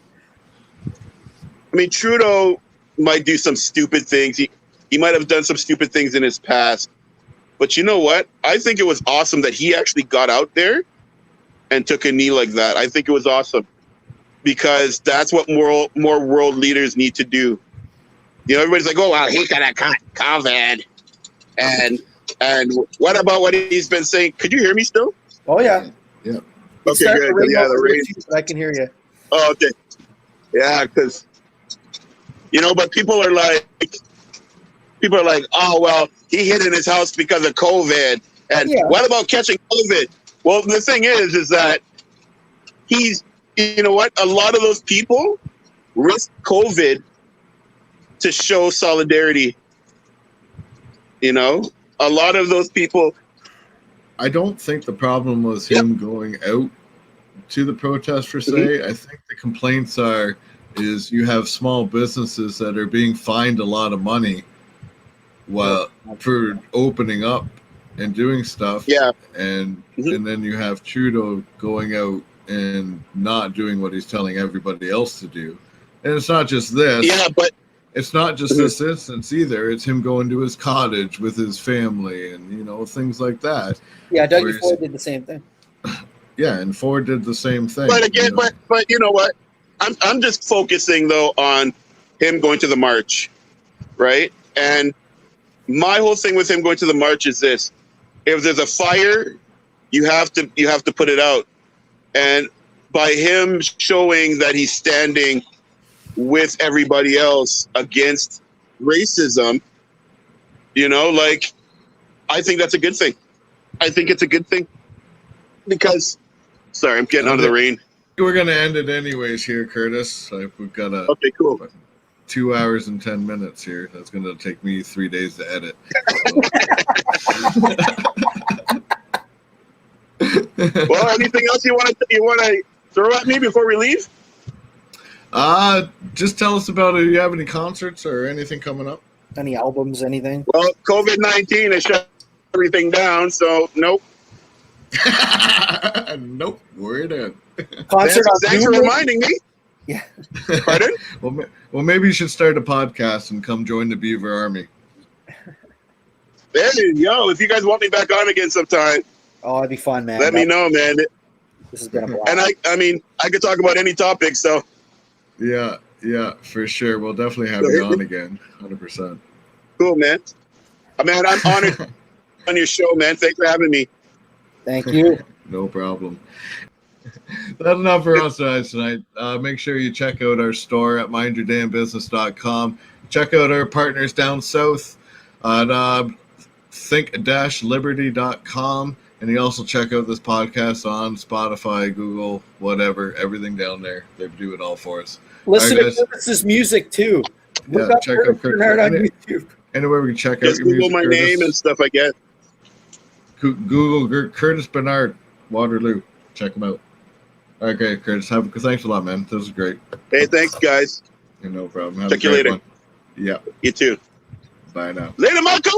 mean, Trudeau might do some stupid things. He might have done some stupid things in his past. But you know what? I think it was awesome that he actually got out there and took a knee like that. I think it was awesome because that's what more world leaders need to do. Everybody's like, oh, wow, he's gonna cut COVID. And what about what he's been saying? Could you hear me still? Oh, yeah. Yeah. Okay, good. Yeah, the rain. I can hear you. Oh, okay. Yeah, because, but people are like, oh, well, he hid in his house because of COVID. And what about catching COVID? Well, the thing is that a lot of those people risk COVID to show solidarity. A lot of those people. I don't think the problem was him going out to the protest per se. Mm-hmm. I think the complaints is you have small businesses that are being fined a lot of money for opening up and doing stuff. Yeah. And then you have Trudeau going out and not doing what he's telling everybody else to do. And it's not just this. Yeah, it's not just this instance either. It's him going to his cottage with his family and, you know, things like that. Yeah, Dougie Whereas- Ford did the same thing. Yeah, and Ford did the same thing. But again, you know. but you know what? I'm just focusing though on him going to the march, right? And my whole thing with him going to the march is this: if there's a fire, you have to put it out. And by him showing that he's standing with everybody else against racism, you know, like, I think that's a good thing. I think it's a good thing because, sorry, I'm getting out of the rain. We're going to end it anyways here, Curtis. We've got Okay, cool. 2 hours and 10 minutes here. That's going to take me 3 days to edit. Well, anything else you want to throw at me before we leave? Just tell us about it. Do you have any concerts or anything coming up? Any albums, anything? Well, COVID-19 has shut everything down, so nope. Nope, we're done. Concert on Thanks for Zoom? reminding me. Yeah. Pardon? Well, maybe you should start a podcast and come join the Beaver Army. Hey, yo, if you guys want me back on again sometime, Oh, it'd be fun, man. let me know, man. This has been a blast. And I mean, I could talk about any topic, so Yeah, for sure. We'll definitely have you on again, 100%. cool, man. Man, I'm honored on your show, man. Thanks for having me. Thank you. No problem. That's enough for us guys tonight. Make sure you check out our store at mindyourdamnbusiness.com. Check out our partners down south at think-liberty.com. And you also check out this podcast on Spotify, Google, whatever, everything down there. They do it all for us. Listen All right, to Curtis's music too. Yeah, Look up check out Curtis Curtis. Bernard on YouTube. Anywhere we can check out Just your Google music, my Curtis. name and stuff, I guess. Google Curtis Bernard, Waterloo. Check him out. Okay, Curtis. Thanks a lot, man. This was great. Hey, thanks, guys. No problem. Have Check a you great later. one. Yeah. You too. Bye now. Later, Marco.